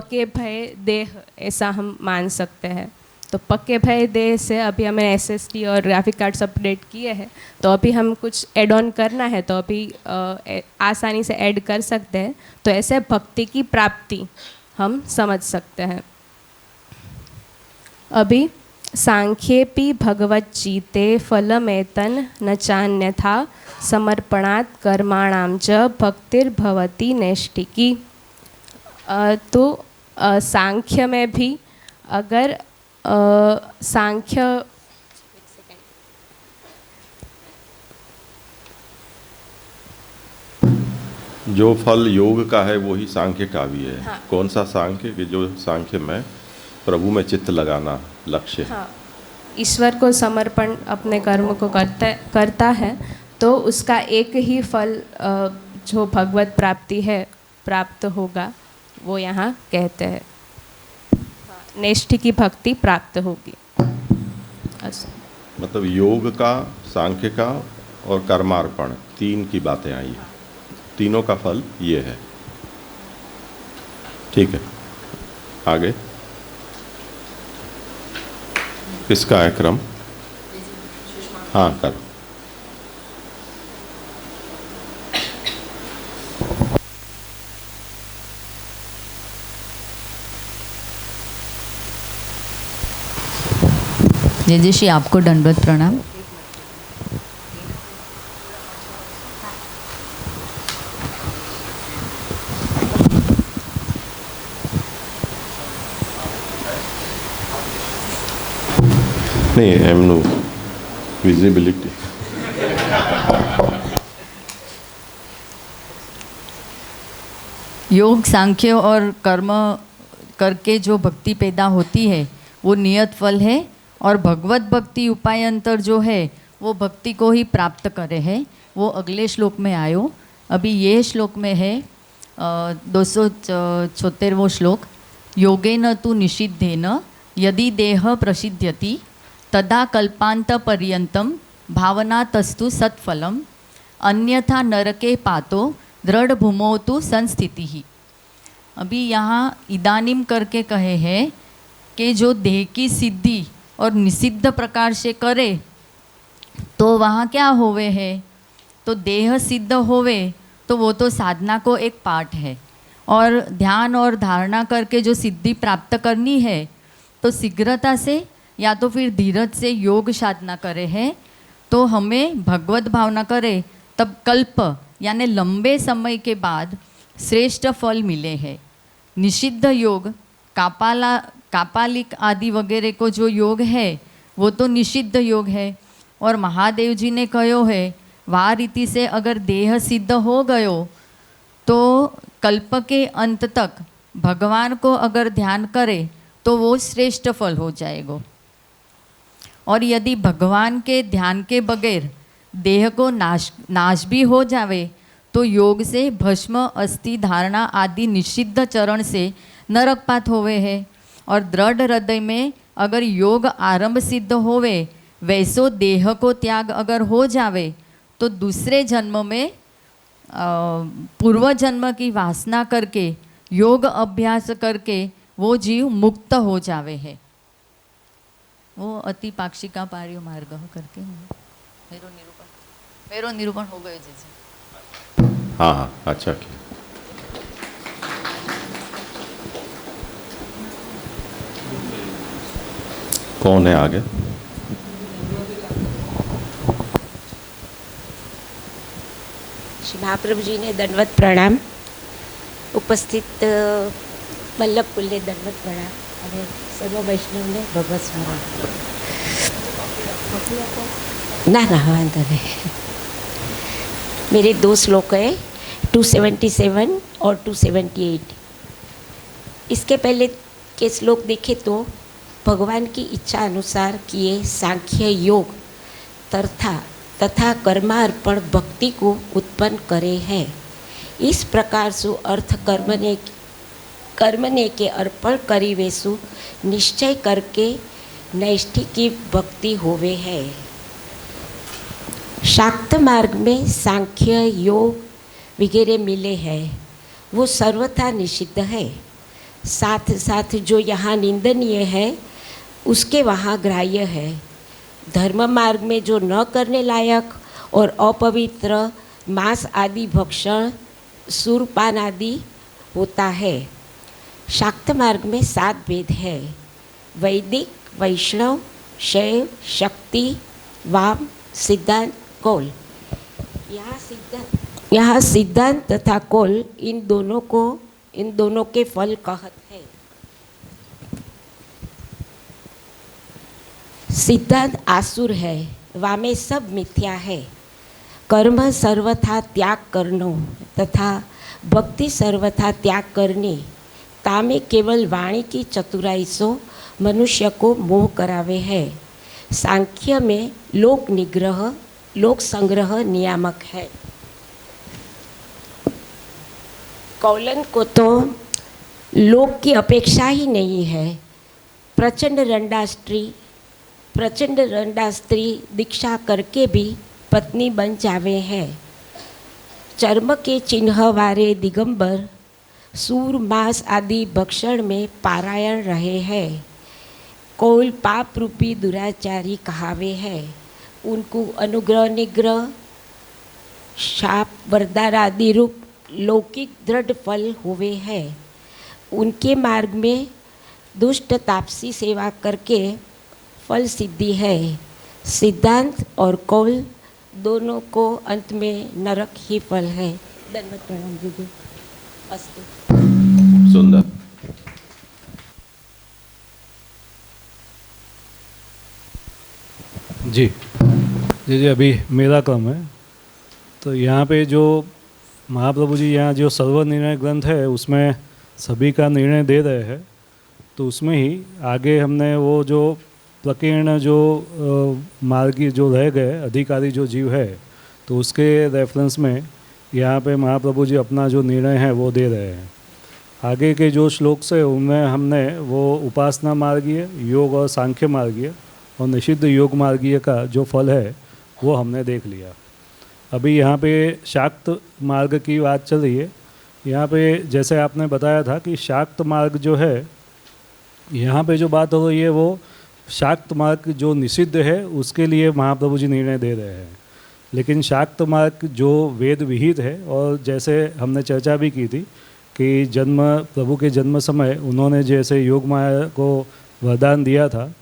पक्के भय देह ऐसा हम मान सकते हैं। तो पक्के भय देह से अभी हमें एसएसडी और ग्राफिक कार्ड्स अपडेट किए हैं, तो अभी हम कुछ ऐड ऑन करना है तो अभी आसानी से ऐड कर सकते हैं। तो ऐसे भक्ति की प्राप्ति हम समझ सकते हैं। अभी सांख्येपि भगवच्चीते फलमेतन न चान्यथा समर्पणात् कर्माणां च भक्तिर्भवति नैष्ठिकी। तो सांख्य में भी अगर सांख्य जो फल योग का है वही सांख्य का भी है। हाँ। कौन सा सांख्य? कि जो सांख्य में प्रभु में चित्त लगाना लक्ष्य है। हाँ, ईश्वर को समर्पण अपने कर्म को करता है तो उसका एक ही फल जो भगवत प्राप्ति है प्राप्त होगा, वो यहाँ कहते हैं नेष्ठि की भक्ति प्राप्त होगी। मतलब योग का, सांख्य का और कर्मार्पण, तीन की बातें आई हैं। तीनों का फल ये है। ठीक है, आगे किसका है क्रम? हाँ, कर। जय श्री, आपको दंडवत प्रणाम। नहीं, એમનું વિઝિબિલિટી योग, सांख्य और कर्म करके जो भक्ति पैदा होती है वो नियत फल है, और भगवत भक्ति उपायंतर जो है वो भक्ति को ही प्राप्त करे है। वो अगले श्लोक में आयो। अभी ये श्लोक में है 276वां श्लोक। योगेन तु निषिद्धेन यदि देह प्रसिद्ध्यति तदा कल्पांत पर्यंतम भावना तस्तु सत्फलम अन्यथा नरके पातो दृढ़ भूमौ तु संस्थिति ही। अभी यहाँ इदानीम करके कहे हैं कि जो देह की सिद्धि और निषिद्ध प्रकार से करे तो वहाँ क्या होवे है, तो देह सिद्ध होवे तो वो तो साधना को एक पार्ट है, और ध्यान और धारणा करके जो सिद्धि प्राप्त करनी है तो शीघ्रता से या तो फिर धीरज से योग साधना करे है तो हमें भगवत भावना करे तब कल्प यानी लंबे समय के बाद श्रेष्ठ फल मिले हैं। निषिद्ध योग कापालिक आदि वगैरह को जो योग है वो तो निषिद्ध योग है, और महादेव जी ने कहो है वह रीति से अगर देह सिद्ध हो गयो तो कल्प के अंत तक भगवान को अगर ध्यान करे तो वो श्रेष्ठ फल हो जाएगा। और यदि भगवान के ध्यान के बगैर देह को नाश भी हो जावे तो योग से भस्म, अस्थि धारणा आदि निषिद्ध चरण से नरकपात होवे है। और दृढ़ हृदय में अगर योग आरंभ सिद्ध होवे वैसो देह को त्याग अगर हो जावे तो दूसरे जन्म में पूर्व जन्म की वासना करके योग अभ्यास करके वो जीव मुक्त हो जावे है। वो अति पाक्षिका पार्यो मार्ग करके मेरो निरूपण हो गयो जी। हाँ हाँ, अच्छा किया। कौन है आगे? श्री महाप्रभु जी ने दंडवत प्रणाम। उपस्थित वल्लभ कुल ने दंडवत प्रणाम और सर्व वैष्णव ने भगवत स्मरण। ना वांधो नहीं। मेरे दो श्लोक है 277 और 278। इसके पहले के श्लोक देखें तो भगवान की इच्छा अनुसार किए सांख्य योग तथा कर्मार्पण भक्ति को उत्पन्न करे है। इस प्रकार सु अर्थ कर्मने के अर्पण करी वेसु निश्चय करके नैष्ठिक की भक्ति होवे है। शाक्त मार्ग में सांख्य योग वगैरह मिले हैं वो सर्वथा निषिद्ध है। साथ साथ जो यहाँ निंदनीय है उसके वहाँ ग्राह्य है। धर्म मार्ग में जो न करने लायक और अपवित्र मांस आदि भक्षण, सुरपान आदि होता है। शाक्त मार्ग में 7 भेद है: वैदिक, वैष्णव, शैव, शक्ति, वाम, सिद्धांत, कौल। यहाँ सिद्धांत तथा कौल इन दोनों के फल कहत है। सिद्धांत आसुर है, वामे सब मिथ्या है। कर्म सर्वथा त्याग करनो तथा भक्ति सर्वथा त्याग करनी, तामे केवल वाणी की चतुराई सो मनुष्य को मोह करावे है। सांख्य में लोक निग्रह, लोक संग्रह नियामक है। कौलन को तो लोक की अपेक्षा ही नहीं है। प्रचंड रंडा स्त्री दीक्षा करके भी पत्नी बन जावे है। चर्म के चिन्ह वारे दिगंबर सूर, मांस आदि भक्षण में पारायण रहे हैं। कौल पाप रूपी दुराचारी कहावे है। उनको अनुग्रह निग्रह, शाप, वरदान आदि रूप लौकिक दृढ़ फल हुए हैं। उनके मार्ग में दुष्ट तापसी सेवा करके फल सिद्धि है। सिद्धांत और कौल दोनों को अंत में नरक ही फल है। धन्यवाद प्रणाम दीदी। अस्तु। सुंदर। जी अभी मेरा क्रम है। तो यहाँ पे जो महाप्रभु जी यहाँ जो सर्व निर्णय ग्रंथ है उसमें सभी का निर्णय दे रहे हैं। तो उसमें ही आगे हमने वो जो प्रकीर्ण जो मार्गी जो रह गए अधिकारी जो जीव है, तो उसके रेफरेंस में यहाँ पे महाप्रभु जी अपना जो निर्णय है वो दे रहे हैं। आगे के जो श्लोक से उनमें हमने वो उपासना मार्गीय, योग और सांख्य मार्गीय और निषिद्ध योग मार्गीय का जो फल है वो हमने देख लिया। अभी यहाँ पे शाक्त मार्ग की बात चल रही है। यहाँ पे जैसे आपने बताया था कि शाक्त मार्ग जो है, यहाँ पे जो बात हो रही है वो शाक्त मार्ग जो निषिद्ध है उसके लिए महाप्रभु जी निर्णय दे रहे हैं। लेकिन शाक्त मार्ग जो वेद विहित है, और जैसे हमने चर्चा भी की थी कि प्रभु के जन्म समय उन्होंने जैसे योग माया को वरदान दिया था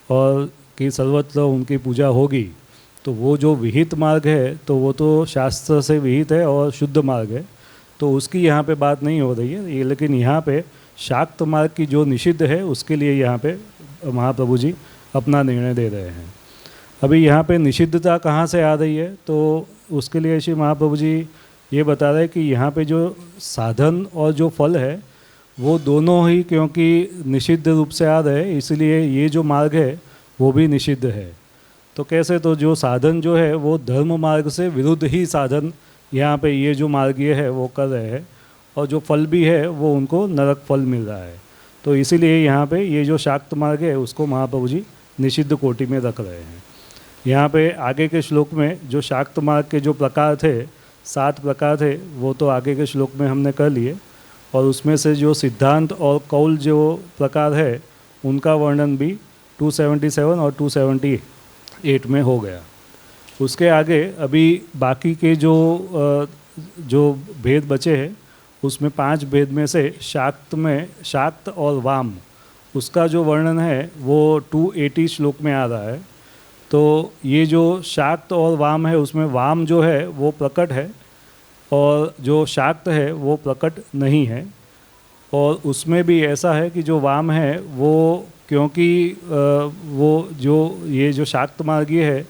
और कि सर्वत्र उनकी पूजा होगी, तो वो जो विहित मार्ग है तो वो तो शास्त्र से विहित है और शुद्ध मार्ग है, तो उसकी यहाँ पे बात नहीं हो रही है ये। लेकिन यहाँ पे शाक्त मार्ग की जो निषिद्ध है उसके लिए यहाँ पे महाप्रभु जी अपना निर्णय दे रहे हैं। अभी यहाँ पे निषिद्धता कहाँ से आ रही है, तो उसके लिए श्री महाप्रभु जी ये बता रहे हैं कि यहाँ पे जो साधन और जो फल है वो दोनों ही क्योंकि निषिद्ध रूप से आ रहे हैं, इसलिए ये जो मार्ग है वो भी निषिद्ध है। तो कैसे, तो जो साधन जो है वो धर्म मार्ग से विरुद्ध ही साधन यहाँ पे ये जो मार्गीय है वो कर रहे हैं, और जो फल भी है वो उनको नरक फल मिल रहा है। तो इसीलिए यहाँ पे ये जो शाक्त मार्ग है उसको महाप्रभु जी निषिद्ध कोटि में रख रहे हैं। यहाँ पे आगे के श्लोक में जो शाक्त मार्ग के जो प्रकार थे, 7 प्रकार थे, वो तो आगे के श्लोक में हमने कर लिए, और उसमें से जो सिद्धांत और कौल जो प्रकार है उनका वर्णन भी 277 और 278 में हो गया। उसके आगे अभी बाकी के जो भेद बचे हैं उसमें 5 भेद में से शाक्त और वाम उसका जो वर्णन है वो 280 श्लोक में आ रहा है। तो ये जो शाक्त और वाम है उसमें वाम जो है वो प्रकट है और जो शाक्त है वो प्रकट नहीं है। और उसमें भी ऐसा है कि जो वाम है वो क्योंकि वो जो ये जो शाक्त मार्गीय है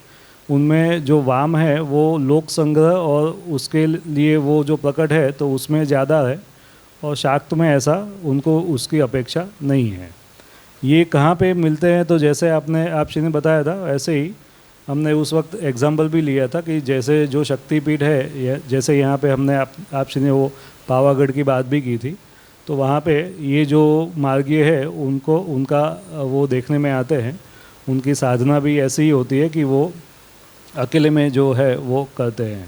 उनमें जो वाम है वो लोक संग्रह और उसके लिए वो जो प्रकट है तो उसमें ज़्यादा है, और शाक्त में ऐसा उनको उसकी अपेक्षा नहीं है। ये कहाँ पे मिलते हैं, तो जैसे आपने बताया था वैसे ही हमने उस वक्त एग्जाम्पल भी लिया था कि जैसे जो शक्तिपीठ है, जैसे यहाँ पे हमने आपसे ने वो पावागढ़ की बात भी की थी, तो वहाँ पे ये जो मार्गीय है उनका वो देखने में आते हैं। उनकी साधना भी ऐसी ही होती है कि वो अकेले में जो है वो करते हैं।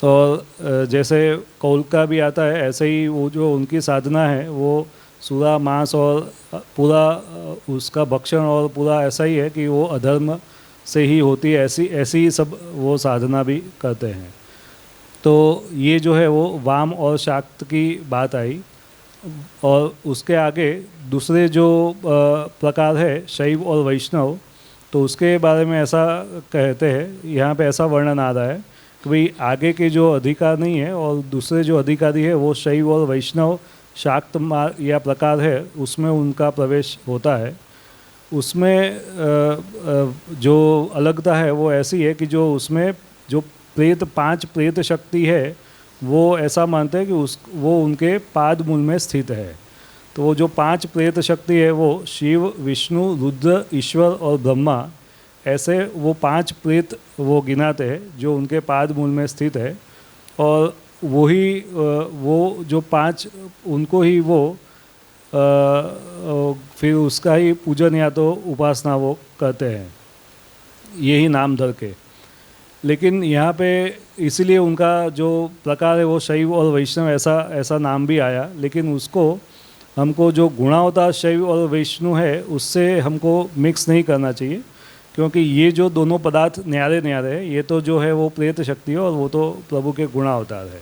और जैसे कौल का भी आता है ऐसे ही वो जो उनकी साधना है वो सूरा मांस और पूरा उसका भक्षण और पूरा ऐसा ही है कि वो अधर्म से ही होती है, ऐसी ऐसी सब वो साधना भी करते हैं। तो ये जो है वो वाम और शाक्त की बात आई। और उसके आगे दूसरे जो प्रकार है शैव और वैष्णव, तो उसके बारे में ऐसा कहते हैं, यहाँ पे ऐसा वर्णन आ रहा है कि भाई आगे के जो अधिकार नहीं है और दूसरे जो अधिकारी है वो शैव और वैष्णव शाक्त मार्ग या प्रकार है, उसमें उनका प्रवेश होता है। उसमें जो अलगता है वो ऐसी है कि जो उसमें जो प्रेत 5 प्रेत शक्ति है वो ऐसा मानते हैं कि वो उनके पाद मूल में स्थित है। तो वो जो 5 प्रेत शक्ति है वो शिव, विष्णु, रुद्र, ईश्वर और ब्रह्मा, ऐसे वो 5 प्रेत वो गिनाते हैं जो उनके पाद मूल में स्थित है। और वही वो जो 5 उनको ही वो फिर उसका ही पूजन या तो उपासना वो करते हैं, यही नाम धर के। लेकिन यहाँ पे इसीलिए उनका जो प्रकार है वो शैव और वैष्णव ऐसा नाम भी आया। लेकिन उसको हमको जो गुणावतार शैव और वैष्णव है उससे हमको मिक्स नहीं करना चाहिए, क्योंकि ये जो दोनों पदार्थ न्यारे न्यारे हैं, ये तो जो है वो प्रेत शक्ति है और वो तो प्रभु के गुणावतार है।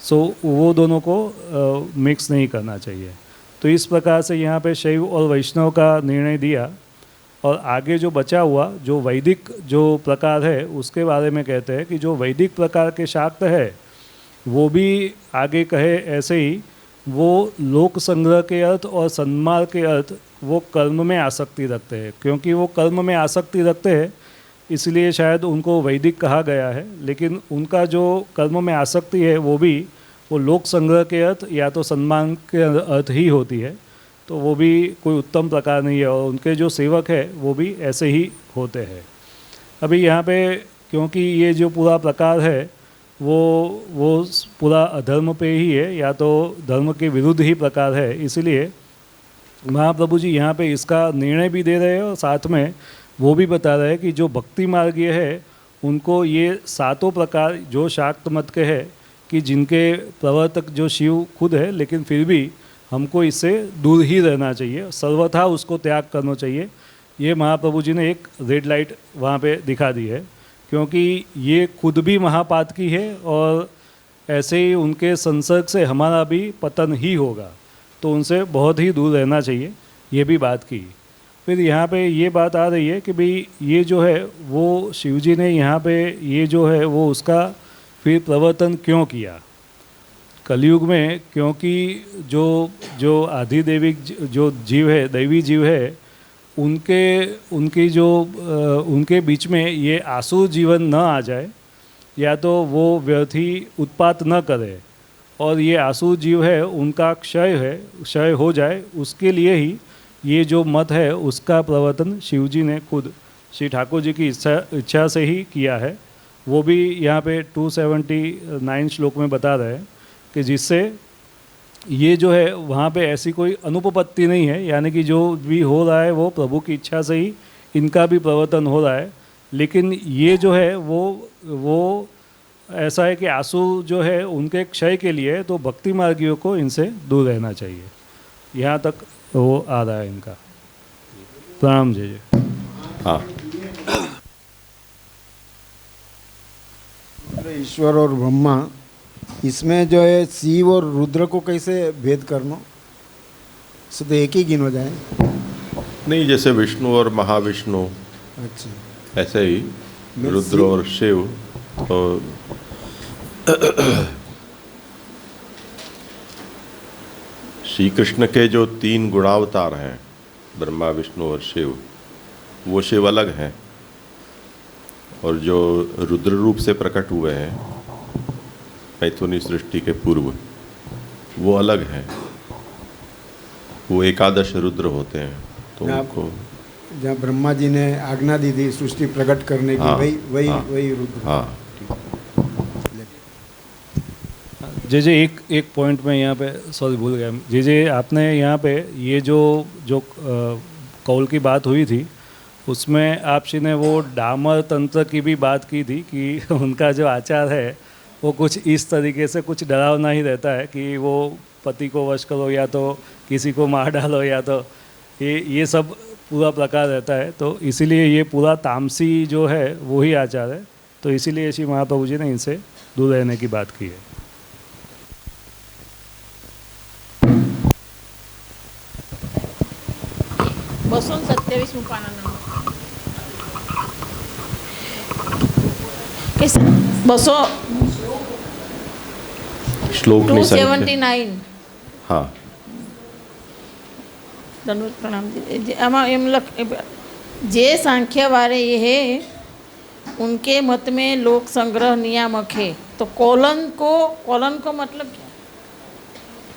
सो वो दोनों को मिक्स नहीं करना चाहिए। तो इस प्रकार से यहाँ पे शैव और वैष्णव का निर्णय दिया। और आगे जो बचा हुआ जो वैदिक जो प्रकार है उसके बारे में कहते हैं कि जो वैदिक प्रकार के शाक्त है वो भी आगे कहे ऐसे ही वो लोक संग्रह के अर्थ और सन्मार्ग के अर्थ वो कर्म में आसक्ति रखते हैं। क्योंकि वो कर्म में आसक्ति रखते हैं इसलिए शायद उनको वैदिक कहा गया है। लेकिन उनका जो कर्म में आसक्ति है वो भी वो लोक संग्रह के अर्थ या तो सम्मान के अर्थ ही होती है। तो वो भी कोई उत्तम प्रकार नहीं है और उनके जो सेवक है वो भी ऐसे ही होते हैं। अभी यहाँ पे क्योंकि ये जो पूरा प्रकार है वो पूरा अधर्म पे ही है या तो धर्म के विरुद्ध ही प्रकार है, इसलिए महाप्रभु जी यहाँ पे इसका निर्णय भी दे रहे हैं और साथ में वो भी बता रहे हैं कि जो भक्ति मार्गीय है उनको ये 7 प्रकार जो शाक्त मत के है कि जिनके प्रवर्तक जो शिव खुद है, लेकिन फिर भी हमको इससे दूर ही रहना चाहिए, सर्वथा उसको त्याग करना चाहिए। ये महाप्रभु जी ने एक रेड लाइट वहाँ पे दिखा दी है, क्योंकि ये खुद भी महापात की है और ऐसे ही उनके संसर्ग से हमारा भी पतन ही होगा, तो उनसे बहुत ही दूर रहना चाहिए, ये भी बात की। फिर यहाँ पे ये बात आ रही है कि भाई ये जो है वो शिवजी ने यहाँ पे ये जो है वो उसका फिर प्रवर्तन क्यों किया कलयुग में, क्योंकि जो आधिदैविक जो जीव है, दैवी जीव है, उनके बीच में ये आसुर जीवन न आ जाए या तो वो व्यर्थी उत्पात न करे और ये आसुर जीव है उनका क्षय हो जाए, उसके लिए ही ये जो मत है उसका प्रवर्तन शिवजी ने खुद श्री ठाकुर जी की इच्छा से ही किया है। वो भी यहाँ पे 279 श्लोक में बता रहे हैं कि जिससे ये जो है वहाँ पे ऐसी कोई अनुपपत्ति नहीं है, यानी कि जो भी हो रहा है वो प्रभु की इच्छा से ही इनका भी प्रवर्तन हो रहा है। लेकिन ये जो है वो ऐसा है कि आंसू जो है उनके क्षय के लिए, तो भक्ति मार्गियों को इनसे दूर रहना चाहिए। यहाँ तक वो आ रहा है इनका। प्रणाम जय जय। हाँ, ईश्वर और ब्रह्मा, इसमें जो है शिव और रुद्र को कैसे भेद करना, सो तो एक ही गिन हो जाए। नहीं, जैसे विष्णु और महाविष्णु, अच्छा, ऐसे ही रुद्र और शिव। तो श्री कृष्ण के जो 3 गुणावतार हैं, ब्रह्मा विष्णु और शिव, वो शिव अलग हैं और जो रुद्र रूप से प्रकट हुए हैं मैथुनी सृष्टि के पूर्व, वो अलग हैं, वो 11 रुद्र होते हैं। तो उनको जहाँ ब्रह्मा जी ने आज्ञा दी थी सृष्टि प्रकट करने की, हाँ, वही रुद्र। हाँ, जे जे एक पॉइंट में यहाँ पे सॉरी भूल गया। जे जे आपने यहाँ पे ये जो कौल की बात हुई थी उसमें आप जी ने वो डामर तंत्र की भी बात की थी कि उनका जो आचार है वो कुछ इस तरीके से कुछ डरावना ही रहता है कि वो पति को वश करो या तो किसी को मार डालो या तो ये सब पूरा प्रकार रहता है। तो इसीलिए ये पूरा तामसी जो है वो ही आचार है। तो इसीलिए श्री महाप्रभु जी ने इनसे दूर रहने की बात की है। बसो 27 पाना बसो श्लोक ની સંખ્યા 279 हाँ दंडवत प्रणाम जी। आमा एम जे सांख्य वाले ये है उनके मत में लोक संग्रह नियामक है। तो कॉलन को मतलब क्या?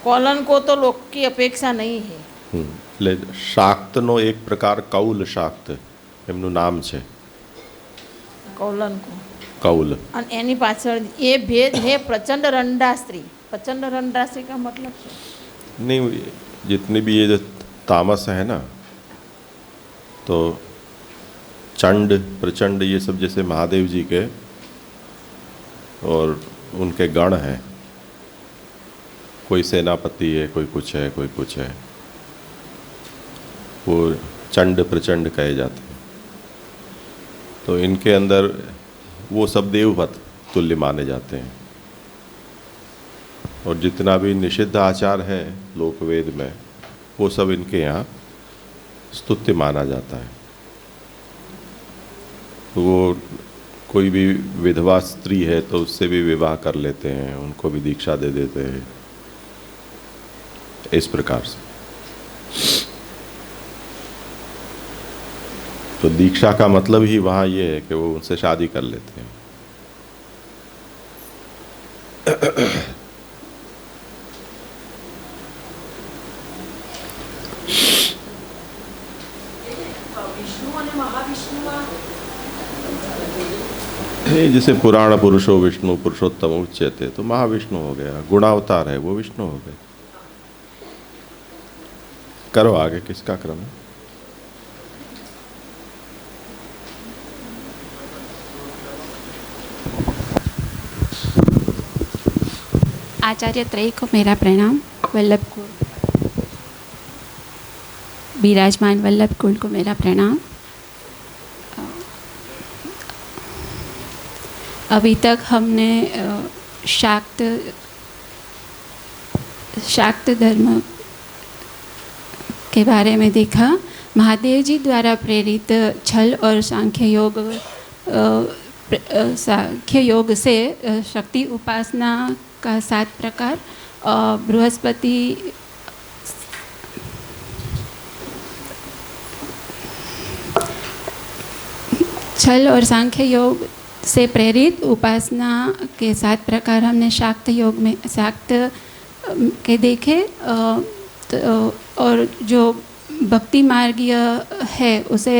कॉलन को तो लोक की अपेक्षा नहीं है। એટલે શાક્તનો એક પ્રકાર કૌલ શાક્ત એમનું નામ છે। कॉलन को કૌલ और एनी पाछळ ये भेद है प्रचंड रंडा स्त्री। प्रचंड रंडा स्त्री का मतलब क्या? नहीं, जितनी भी ये जो तामस है ना, तो चंड प्रचंड ये सब जैसे महादेव जी के और उनके गण हैं। कोई सेनापति है, कोई कुछ है, कोई कुछ है, वो चंड प्रचंड कहे जाते हैं। तो इनके अंदर वो सब देववत तुल्य माने जाते हैं। और जितना भी निषिद्ध आचार है लोकवेद में वो सब इनके यहाँ स्तुत्य माना जाता है। तो वो कोई भी विधवा स्त्री है तो उससे भी विवाह कर लेते हैं, उनको भी दीक्षा दे देते हैं, इस प्रकार से। तो दीक्षा का मतलब ही वहाँ ये है कि वो उनसे शादी कर लेते हैं। ये जैसे पुराण पुरुषो विष्णु पुरुषोत्तम उच्यते, तो महाविष्णु हो गया। गुणावतार है वो विष्णु हो गए। करो आगे, किसका क्रम है? आचार्य त्रय को मेरा प्रणाम। वल्लभ कुल विराजमान वल्लभ कुल को मेरा प्रणाम। अभी तक हमने शाक्त धर्म के बारे में देखा। महादेव जी द्वारा प्रेरित छल और सांख्य योग से शक्ति उपासना का 7 प्रकार, बृहस्पति छल और सांख्य योग से प्रेरित उपासना के 7 प्रकार हमने शाक्त योग में के देखे। और जो भक्ति मार्गीय है उसे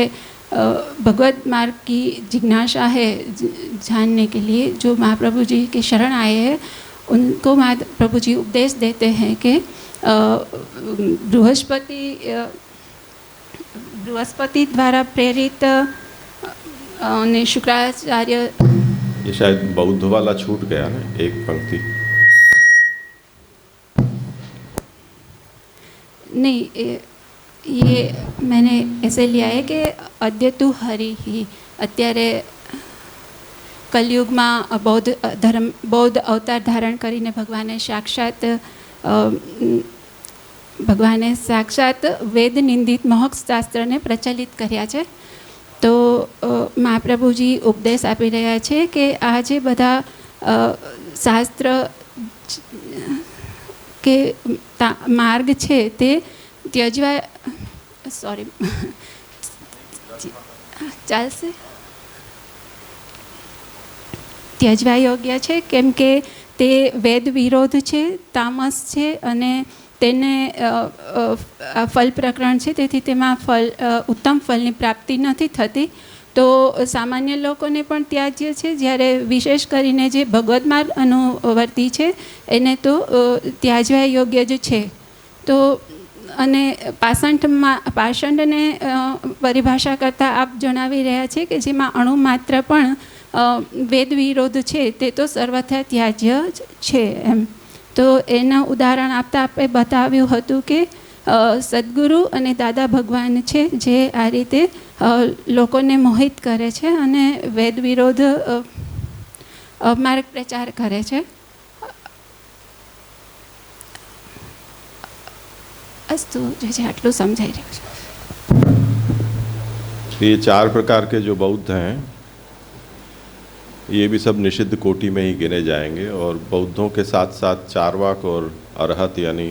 भगवत मार्ग की जिज्ञासा है जानने के लिए जो महाप्रभु जी के शरण आए हैं उनको महाप्रभु जी उपदेश देते हैं कि बृहस्पति द्वारा प्रेरित ने शुक्राचार्य। ये शायद बौद्ध वाला छूट गया ना, एक पंक्ति। नहीं, ये मैंने ऐसे लिया है कि अद्य तु हरि ही અત્યારે કલયુગમાં બૌદ્ધ અવતાર ધારણ કરીને ભગવાને સાક્ષાત વેદ નિંદિત મોહક શાસ્ત્રને પ્રચલિત કર્યા છે। તો મહાપ્રભુજી ઉપદેશ આપી રહ્યા છે કે આ જે બધા શાસ્ત્ર કે માર્ગ છે તે ત્યજવા ચાલશે ત્યજવા યોગ્ય છે કેમ કે તે વેદ વિરોધ છે, તામસ છે અને તેને ફલ પ્રકરણ છે, તેથી તેમાં ઉત્તમ ફલની પ્રાપ્તિ નથી થતી। તો સામાન્ય લોકોને પણ ત્યાજ્ય છે, જ્યારે વિશેષ કરીને જે ભગવદ માર્ગ અનુવર્તી છે એને તો ત્યાજવા યોગ્ય જ છે। તો અને પાષંડને પરિભાષા કરતાં આપ જણાવી રહ્યા છે કે જેમાં અણુ માત્ર પણ વેદ વિરોધ છે તે તો સર્વથા ત્યાજ્ય જ છે એમ। તો એના ઉદાહરણ આપતા આપણે બતાવ્યું હતું કે સદગુરુ અને દાદા ભગવાન છે જે આ રીતે લોકોને મોહિત કરે છે અને વેદ વિરોધ માર્ગ પ્રચાર કરે છે. અસ્તુ જે આટલું સમજાઈ રહ્યું છે. ये 4 प्रकार के जो बौद्ध हैं ये भी सब निषिद्ध कोटि में ही गिने जाएंगे और बौद्धों के साथ साथ चारवाक और अरहत यानी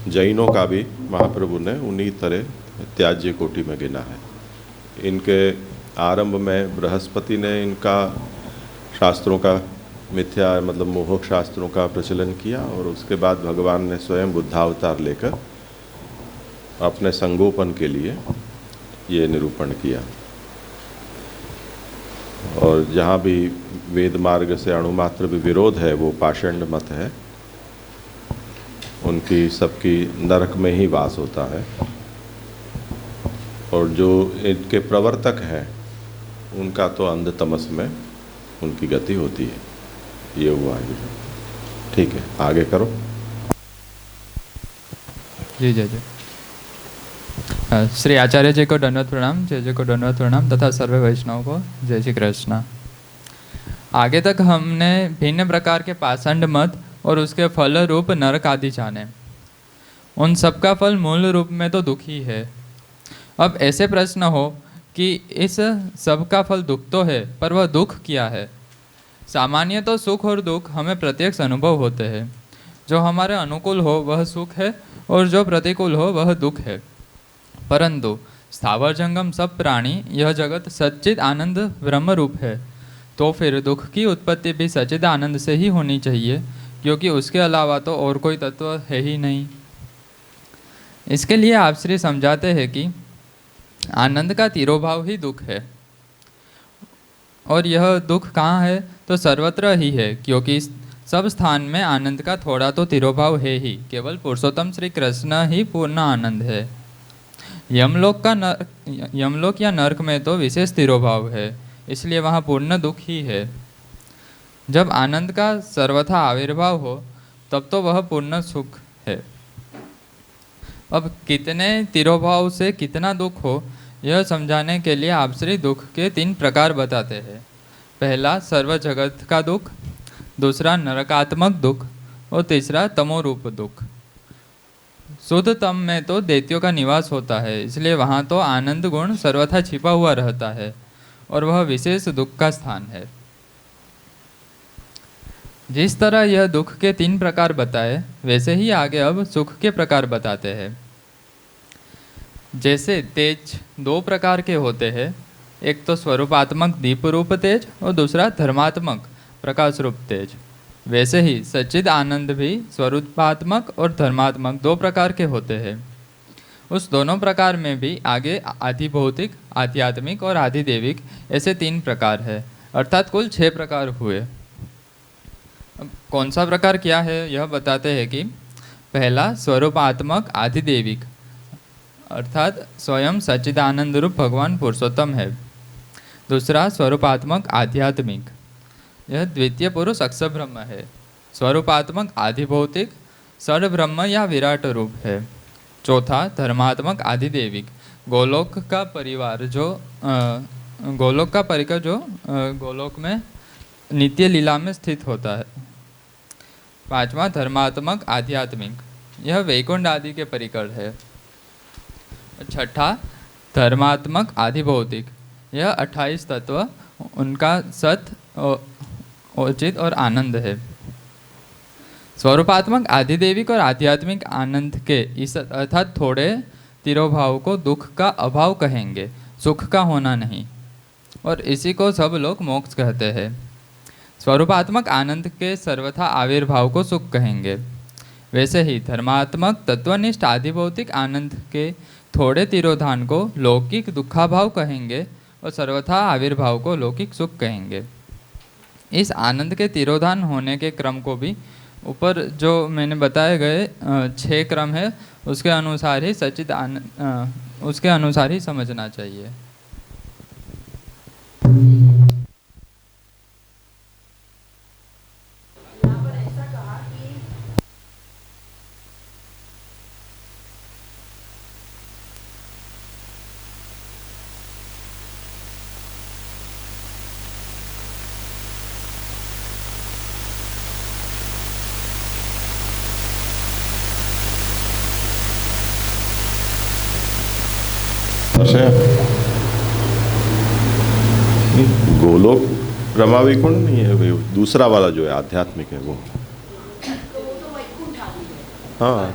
जैनों का भी महाप्रभु ने उन्हीं तरह त्याज्य कोटि में गिना है. इनके आरंभ में बृहस्पति ने इनका शास्त्रों का मिथ्या मतलब मोहक शास्त्रों का प्रचलन किया और उसके बाद भगवान ने स्वयं बुद्धावतार लेकर अपने संगोपन के लिए ये निरूपण किया. और जहाँ भी वेद मार्ग से अणुमात्र भी विरोध है वो पाषंड मत है, उनकी सबकी नरक में ही वास होता है. और जो इनके प्रवर्तक हैं उनका तो अंधतमस में उनकी गति होती है. ये हुआ है. ठीक है, आगे करो. जी जय जय. श्री आचार्य जी को दंडवत प्रणाम, जय जय को दंडवत प्रणाम तथा सर्वे वैष्णव को जय श्री कृष्ण. आगे तक हमने भिन्न प्रकार के पाषंड मत और उसके फल रूप नरक आदि जाने. उन सबका फल मूल रूप में तो दुख ही है. अब ऐसे प्रश्न हो कि इस सब का फल दुख तो है, पर वह दुख क्या है? सामान्य तो सुख और दुख हमें प्रत्यक्ष अनुभव होते हैं. जो हमारे अनुकूल हो वह सुख है और जो प्रतिकूल हो वह दुख है. परंतु स्थावर जंगम सब प्राणी यह जगत सच्चिद आनंद ब्रह्म रूप है, तो फिर दुख की उत्पत्ति भी सच्चिद आनंद से ही होनी चाहिए, क्योंकि उसके अलावा तो और कोई तत्व है ही नहीं. इसके लिए आप श्री समझाते हैं कि आनंद का तिरोभाव ही दुख है. और यह दुख कहाँ है? तो सर्वत्र ही है, क्योंकि सब स्थान में आनंद का थोड़ा तो तिरोभाव है ही. केवल पुरुषोत्तम श्री कृष्ण ही पूर्ण आनंद है. यमलोक या नरक में तो विशेष तिरोभाव है, इसलिए वहाँ पूर्ण दुख ही है. जब आनंद का सर्वथा आविर्भाव हो तब तो वह पूर्ण सुख है. अब कितने तिरोभाव से कितना दुख हो यह समझाने के लिए आप श्री दुख के 3 प्रकार बताते हैं. पहला सर्व जगत का दुख, दूसरा नरकात्मक दुख और तीसरा तमोरूप दुख. शुद्ध तम में तो दैत्यों का निवास होता है, इसलिए वहाँ तो आनंद गुण सर्वथा छिपा हुआ रहता है और वह विशेष दुख का स्थान है. जिस तरह यह दुख के 3 प्रकार बताए वैसे ही आगे अब सुख के प्रकार बताते हैं. जैसे तेज 2 प्रकार के होते हैं, एक तो स्वरूपात्मक दीप रूप तेज और दूसरा धर्मात्मक प्रकाश रूप तेज. वैसे ही सच्चिद आनंद भी स्वरूपात्मक और धर्मात्मक 2 प्रकार के होते हैं. उस दोनों प्रकार में भी आगे आदि भौतिक, आध्यात्मिक और आधिदेविक ऐसे 3 प्रकार है, अर्थात कुल 6 प्रकार हुए. अब कौन सा प्रकार क्या है यह बताते हैं कि पहला स्वरूपात्मक आधिदेविक अर्थात स्वयं सच्चिदानंद रूप भगवान पुरुषोत्तम है. दूसरा स्वरूपात्मक आध्यात्मिक, यह द्वितीय पुरुष अक्षर ब्रह्म है. स्वरूपात्मक आधिभौतिक सड़ ब्रह्म या विराट रूप है. चौथा धर्मात्मक आधिदेविक, गोलोक का परिवार जो गोलोक का परिकर जो गोलोक में नित्य लीला में स्थित होता है. पांचवा धर्मात्मक आध्यात्मिक, यह वैकुंठ आदि के परिकर है. छठा धर्मात्मक आधिभौतिक, यह 28 तत्व उनका सत औचित और आनंद है. स्वरूपात्मक आधिदेविक और आध्यात्मिक आनंद के इस अर्थात थोड़े तिरोभाव को दुख का अभाव कहेंगे, सुख का होना नहीं, और इसी को सब लोग मोक्ष कहते हैं. स्वरूपात्मक आनंद के सर्वथा आविर्भाव को सुख कहेंगे. वैसे ही धर्मात्मक तत्वनिष्ठ आधिभौतिक आनंद के थोड़े तिरोधान को लौकिक दुखाभाव कहेंगे और सर्वथा आविर्भाव को लौकिक सुख कहेंगे. इस आनंद के तिरोधान होने के क्रम को भी ऊपर जो मैंने बताए गए 6 क्रम है उसके अनुसार ही सच्चिद आनंद उसके अनुसार ही समझना चाहिए. समझ रहे हैं? गोलोक रमा वैकुंठ नहीं है, वो दूसरा वाला जो है आध्यात्मिक है वो। हाँ हाँ,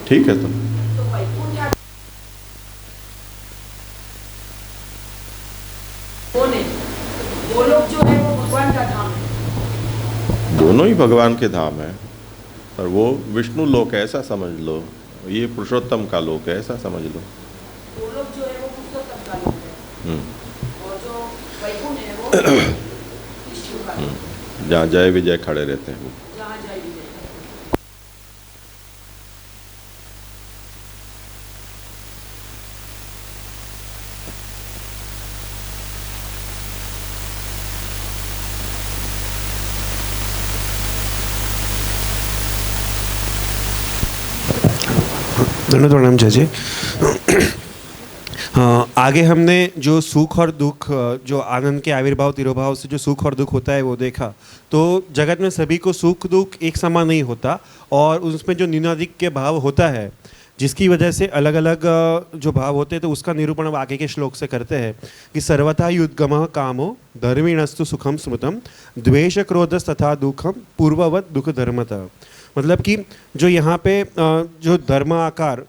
ठीक है। तो गोलोक जो है वो भगवान का धाम है। दोनों ही भगवान के धाम है, पर वो विष्णु लोक है ऐसा समझ लो, ये पुरुषोत्तम का लोक है ऐसा समझ लो। गोलोक जो है वो पुरुषोत्तम का लोक है और जो वैकुंठ है वो विष्णु का लोक है, जहाँ जय विजय खड़े रहते हैं वो। जहाँ जय विजय। धन्यवाद प्रणाम जय जी। आगे हमने जो सुख और दुख, जो आनंद के आविर्भाव तिरोभाव से जो सुख और दुख होता है वो देखा। तो जगत में सभी को सुख दुख एक समान नहीं होता और उसमें जो न्यूनाधिक के भाव होता है जिसकी वजह से अलग अलग जो भाव होते हैं, तो उसका निरूपण अब आगे के श्लोक से करते हैं कि सर्वथा युद्गमः कामो धर्मिणस्तु सुखम स्मृतम द्वेष क्रोधस तथा दुखम पूर्ववत दुख धर्मतः। मतलब कि जो यहाँ पे जो धर्म आकार,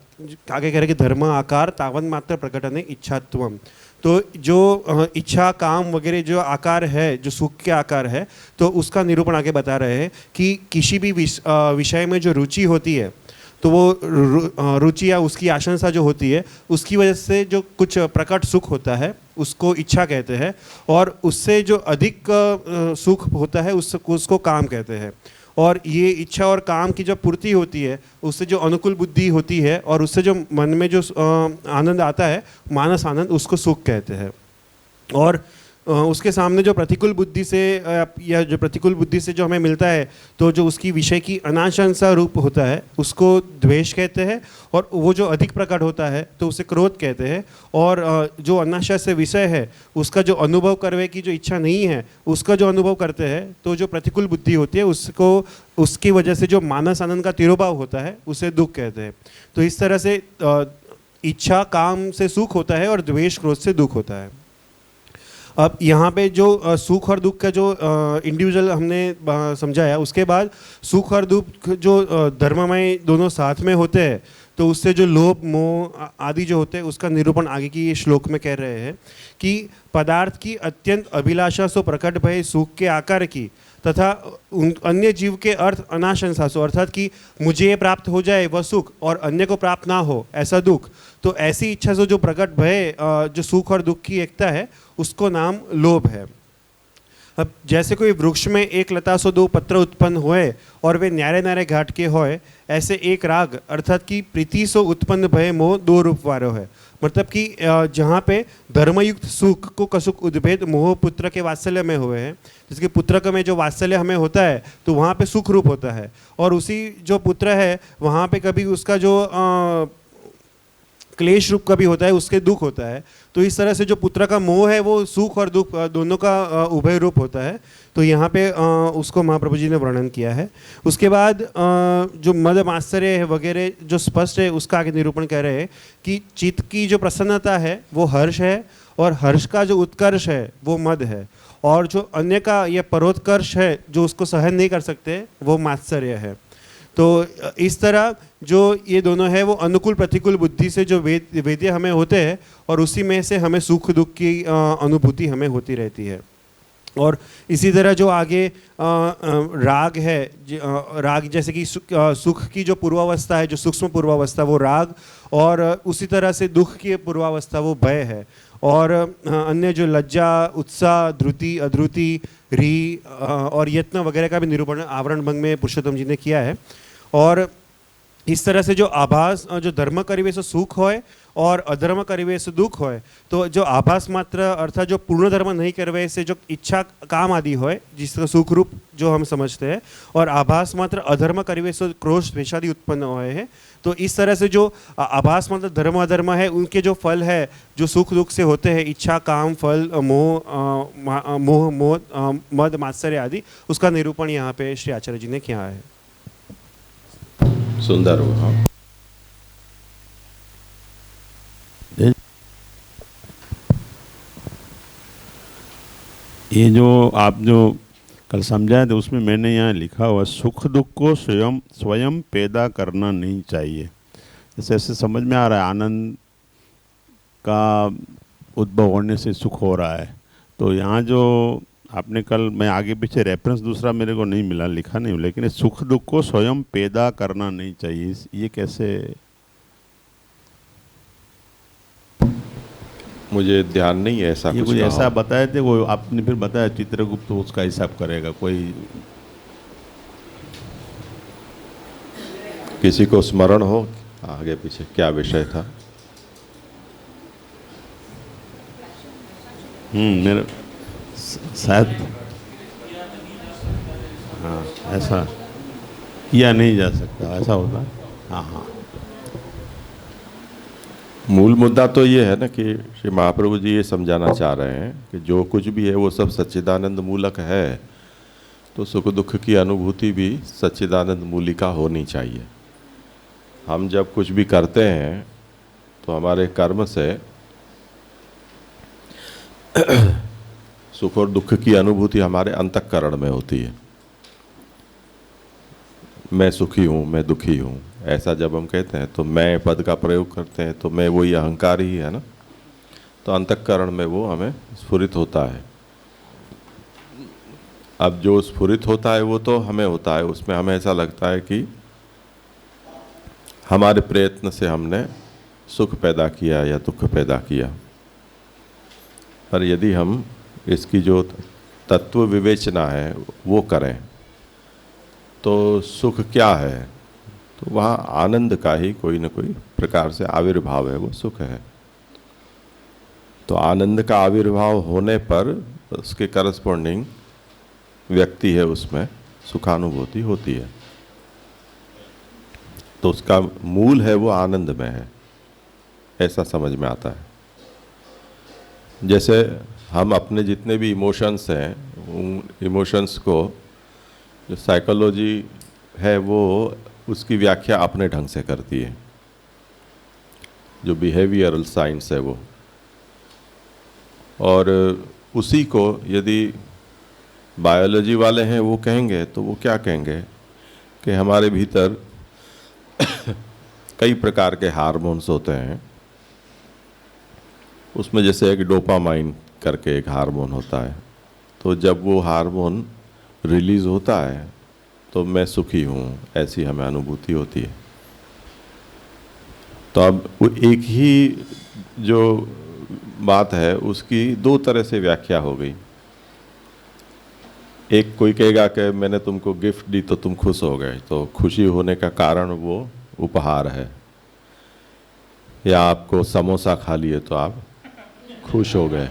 आगे कह रहे कि धर्म आकार तावन मात्र प्रकटने इच्छात्वम, तो जो इच्छा काम वगैरह जो आकार है, जो सुख के आकार है, तो उसका निरूपण आगे बता रहे हैं कि किसी भी विषय में जो रुचि होती है, तो वो रुचि या उसकी आशंसा जो होती है उसकी वजह से जो कुछ प्रकट सुख होता है उसको इच्छा कहते हैं, और उससे जो अधिक सुख होता है उसको काम कहते हैं। और ये इच्छा और काम की जो पूर्ति होती है उससे जो अनुकूल बुद्धि होती है और उससे जो मन में जो आनंद आता है, मानस आनंद, उसको सुख कहते हैं। और उसके सामने जो प्रतिकूल बुद्धि से या जो प्रतिकूल बुद्धि से जो हमें मिलता है, तो जो उसकी विषय की अनाशंसा रूप होता है उसको द्वेष कहते हैं, और वो जो अधिक प्रकट होता है तो उसे क्रोध कहते हैं। और जो अनाशा से विषय है उसका जो अनुभव करने की जो इच्छा नहीं है उसका जो अनुभव करते हैं, तो जो प्रतिकूल बुद्धि होती है उसको, उसकी वजह से जो मानस आनंद का तिरोभाव होता है उसे दुख कहते हैं। तो इस तरह से इच्छा काम से सुख होता है और द्वेष क्रोध से दुख होता है। अब यहाँ पे जो सुख और दुख का जो इंडिविजुअल हमने समझाया, उसके बाद सुख और दुख जो धर्ममय दोनों साथ में होते हैं, तो उससे जो लोभ मोह आदि जो होते हैं उसका निरूपण आगे की श्लोक में कह रहे हैं कि पदार्थ की अत्यंत अभिलाषा सो प्रकट भय सुख के आकार की, तथा अन्य जीव के अर्थ अनाशंसा सो, अर्थात कि मुझे ये प्राप्त हो जाए वह सुख और अन्य को प्राप्त ना हो ऐसा दुख, तो ऐसी इच्छा से जो प्रकट भय जो सुख और दुख की एकता है उसको नाम लोभ है। अब जैसे कोई वृक्ष में एक लता सो दो पत्र उत्पन्न होए और वे न्यारे न्यारे घाट के होए, ऐसे एक राग अर्थात कि प्रीति सो उत्पन्न भय मोह दो रूप वारो है। मतलब कि जहाँ पे धर्मयुक्त सुख को कसुक उद्भेद मोह पुत्र के वात्सल्य में हुए हैं, जैसे कि पुत्र का में जो वात्सल्य हमें होता है तो वहाँ पे सुख रूप होता है, और उसी जो पुत्र है वहाँ पे कभी उसका जो क्लेश रूप का भी होता है, उसके दुख होता है। तो इस तरह से जो पुत्र का मोह है वो सुख और दुख दोनों का उभय रूप होता है। तो यहाँ पे उसको महाप्रभु जी ने वर्णन किया है। उसके बाद जो मद मात्सर्य है वगैरह जो स्पष्ट है उसका आगे निरूपण कह रहे हैं कि चित्त की जो प्रसन्नता है वो हर्ष है, और हर्ष का जो उत्कर्ष है वो मद है, और जो अन्य का यह परोत्कर्ष है जो उसको सहन नहीं कर सकते वो मात्सर्य है। तो इस तरह जो ये दोनों है वो अनुकूल प्रतिकूल बुद्धि से जो वेद्य हमें होते हैं, और उसी में से हमें सुख दुख की अनुभूति हमें होती रहती है। और इसी तरह जो आगे राग है, राग जैसे कि सुख की जो पूर्वावस्था है, जो सूक्ष्म पूर्वावस्था वो राग, और उसी तरह से दुख की पूर्वावस्था वो भय है। और अन्य जो लज्जा उत्साह धृति अधृति री और यत्न वगैरह का भी निरूपण आवरण भंग में पुरुषोत्तम जी ने किया है। और इस तरह से जो आभास, जो धर्म करिवे सो सुख होए और अधर्म करिवे सो दुख होए, तो जो आभास मात्र अर्थात जो पूर्ण धर्म नहीं करवे से जो इच्छा काम आदि होए जिसका सुख रूप जो हम समझते हैं, और आभास मात्र अधर्म करिवे सो क्रोध द्वेषादि उत्पन्न हुए हैं। तो इस तरह से जो आभास मतलब धर्म अधर्म है उनके जो फल है जो सुख दुख से होते हैं, इच्छा काम फल मोह मोह मद मात्सर्य आदि, उसका निरूपण यहाँ पे श्री आचार्य जी ने किया है। सुंदर हुआ। ये जो आप जो कल समझाए थे उसमें मैंने यहाँ लिखा हुआ सुख दुख को स्वयं स्वयं पैदा करना नहीं चाहिए। जैसे ऐसे समझ में आ रहा है आनंद का उद्भव होने से सुख हो रहा है, तो यहाँ जो आपने कल, मैं आगे पीछे रेफरेंस दूसरा मेरे को नहीं मिला, लिखा नहीं, लेकिन सुख दुख को स्वयं पैदा करना नहीं चाहिए, ये कैसे? मुझे ध्यान नहीं है ऐसा ये कुछ ऐसा बताए थे, वो आपने फिर बताया चित्रगुप्त तो उसका हिसाब करेगा। कोई किसी को स्मरण हो आगे पीछे क्या विषय था? मेरे शायद हाँ ऐसा किया नहीं जा सकता, ऐसा होता। हाँ हाँ, मूल मुद्दा तो ये है ना कि श्री महाप्रभु जी ये समझाना चाह रहे हैं कि जो कुछ भी है वो सब सच्चिदानंद मूलक है, तो सुख दुख की अनुभूति भी सच्चिदानंद मूलिका होनी चाहिए। हम जब कुछ भी करते हैं तो हमारे कर्म से सुख और दुख की अनुभूति हमारे अंतःकरण में होती है। मैं सुखी हूँ, मैं दुखी हूँ, ऐसा जब हम कहते हैं तो मैं पद का प्रयोग करते हैं, तो मैं वही अहंकार ही है ना, तो अंतःकरण में वो हमें स्फुरित होता है। अब जो स्फुरित होता है वो तो हमें होता है, उसमें हमें ऐसा लगता है कि हमारे प्रयत्न से हमने सुख पैदा किया या दुख पैदा किया। पर यदि हम इसकी जो तत्व विवेचना है वो करें तो सुख क्या है, तो वहाँ आनंद का ही कोई न कोई प्रकार से आविर्भाव है, वो सुख है। तो आनंद का आविर्भाव होने पर उसके करस्पॉन्डिंग व्यक्ति है, उसमें सुखानुभूति होती है। तो उसका मूल है वो आनंद में है, ऐसा समझ में आता है। जैसे हम अपने जितने भी इमोशंस हैं, उन इमोशंस को जो साइकोलॉजी है वो उसकी व्याख्या अपने ढंग से करती है, जो बिहेवियरल साइंस है वो। और उसी को यदि बायोलॉजी वाले हैं वो कहेंगे तो वो क्या कहेंगे कि हमारे भीतर कई प्रकार के हार्मोन्स होते हैं, उसमें जैसे एक डोपामाइन करके एक हार्मोन होता है, तो जब वो हार्मोन रिलीज़ होता है तो मैं सुखी हूँ, ऐसी हमें अनुभूति होती है। तो अब वो एक ही जो बात है उसकी दो तरह से व्याख्या हो गई। एक कोई कहेगा कि मैंने तुमको गिफ्ट दी तो तुम खुश हो गए, तो खुशी होने का कारण वो उपहार है, या आपको समोसा खा लिए तो आप खुश हो गए,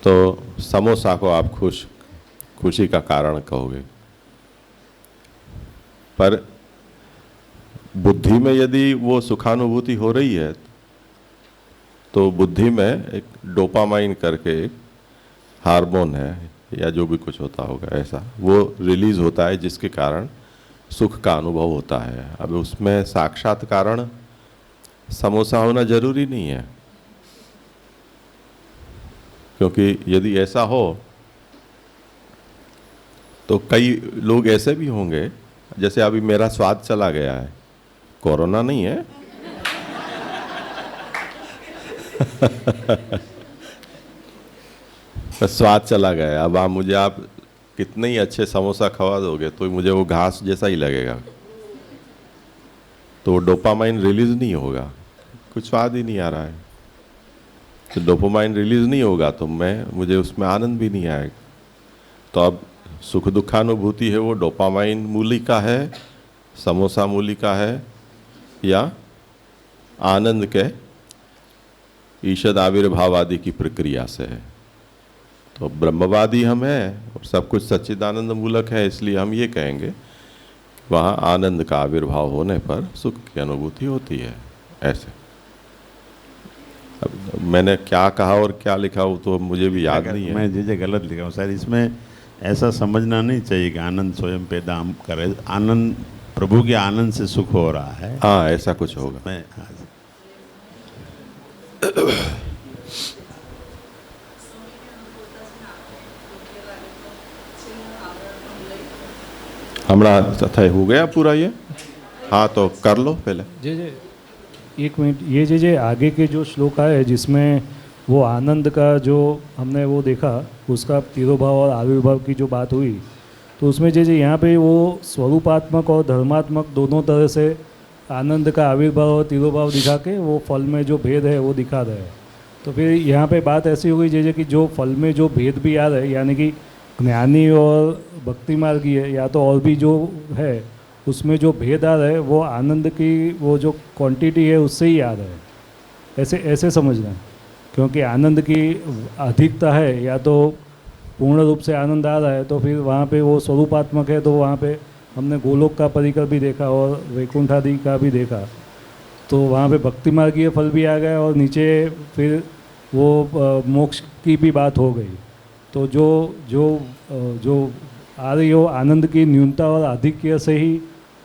तो समोसा को आप खुशी का कारण कहोगे। पर बुद्धि में यदि वो सुखानुभूति हो रही है तो बुद्धि में एक डोपामाइन करके एक हार्मोन है या जो भी कुछ होता होगा ऐसा, वो रिलीज होता है जिसके कारण सुख का अनुभव होता है। अब उसमें साक्षात कारण समोसा होना जरूरी नहीं है, क्योंकि यदि ऐसा हो तो कई लोग ऐसे भी होंगे, जैसे अभी मेरा स्वाद चला गया है, कोरोना नहीं है स्वाद चला गया। अब आप कितने ही अच्छे समोसा खवा दोगे तो मुझे वो घास जैसा ही लगेगा, तो डोपामाइन रिलीज नहीं होगा, कुछ स्वाद ही नहीं आ रहा है। तो डोपामाइन रिलीज नहीं होगा तो मुझे उसमें आनंद भी नहीं आएगा। तो अब सुख दुखानुभूति है वो डोपामाइन मूलिका है, समोसा मूलिका है, या आनंद के ईषद आविर्भाव आदि की प्रक्रिया से है। तो ब्रह्मवादी हम हैं और सब कुछ सच्चिदानंद मूलक है, इसलिए हम ये कहेंगे वहाँ आनंद का आविर्भाव होने पर सुख की अनुभूति होती है। ऐसे अब मैंने क्या कहा और क्या लिखा वो तो मुझे भी याद नहीं है, मैं जैसे गलत लिखा हूँ शायद। इसमें ऐसा समझना नहीं चाहिए कि आनंद स्वयं पैदा हम करें, आनंद प्रभु के आनंद से सुख हो रहा है। हाँ, ऐसा कुछ होगा। मैं हमारा तय हो गया पूरा ये? हाँ तो कर लो पहले। जे एक मिनट, ये जे आगे के जो श्लोक आए जिसमें वो आनंद का जो हमने वो देखा, उसका तिरोभाव और आविर्भाव की जो बात हुई, तो उसमें जे यहाँ पे वो स्वरूपात्मक और धर्मात्मक दोनों तरह से आनंद का आविर्भाव और तिरोभाव दिखा के वो फल में जो भेद है वो दिखा रहे हैं। तो फिर यहाँ पे बात ऐसी हो गई जैसे कि जो फल में जो भेद भी आ रहा है, यानी कि ज्ञानी और भक्ति मार्गी है या तो और भी जो है उसमें जो भेद आ रहा है वो आनंद की वो जो क्वांटिटी है उससे ही आ रहा है, ऐसे ऐसे समझना है। क्योंकि आनंद की अधिकता है या तो पूर्ण रूप से आनंद आ रहा है, तो फिर वहाँ पे वो स्वरूपात्मक है, तो वहाँ पे हमने गोलोक का परिकर भी देखा और वैकुंठ आदि का भी देखा, तो वहाँ पे भक्ति मार्गीय फल भी आ गया और नीचे फिर वो मोक्ष की भी बात हो गई। तो जो जो जो आ रही हो आनंद की न्यूनता और आधिक्य से ही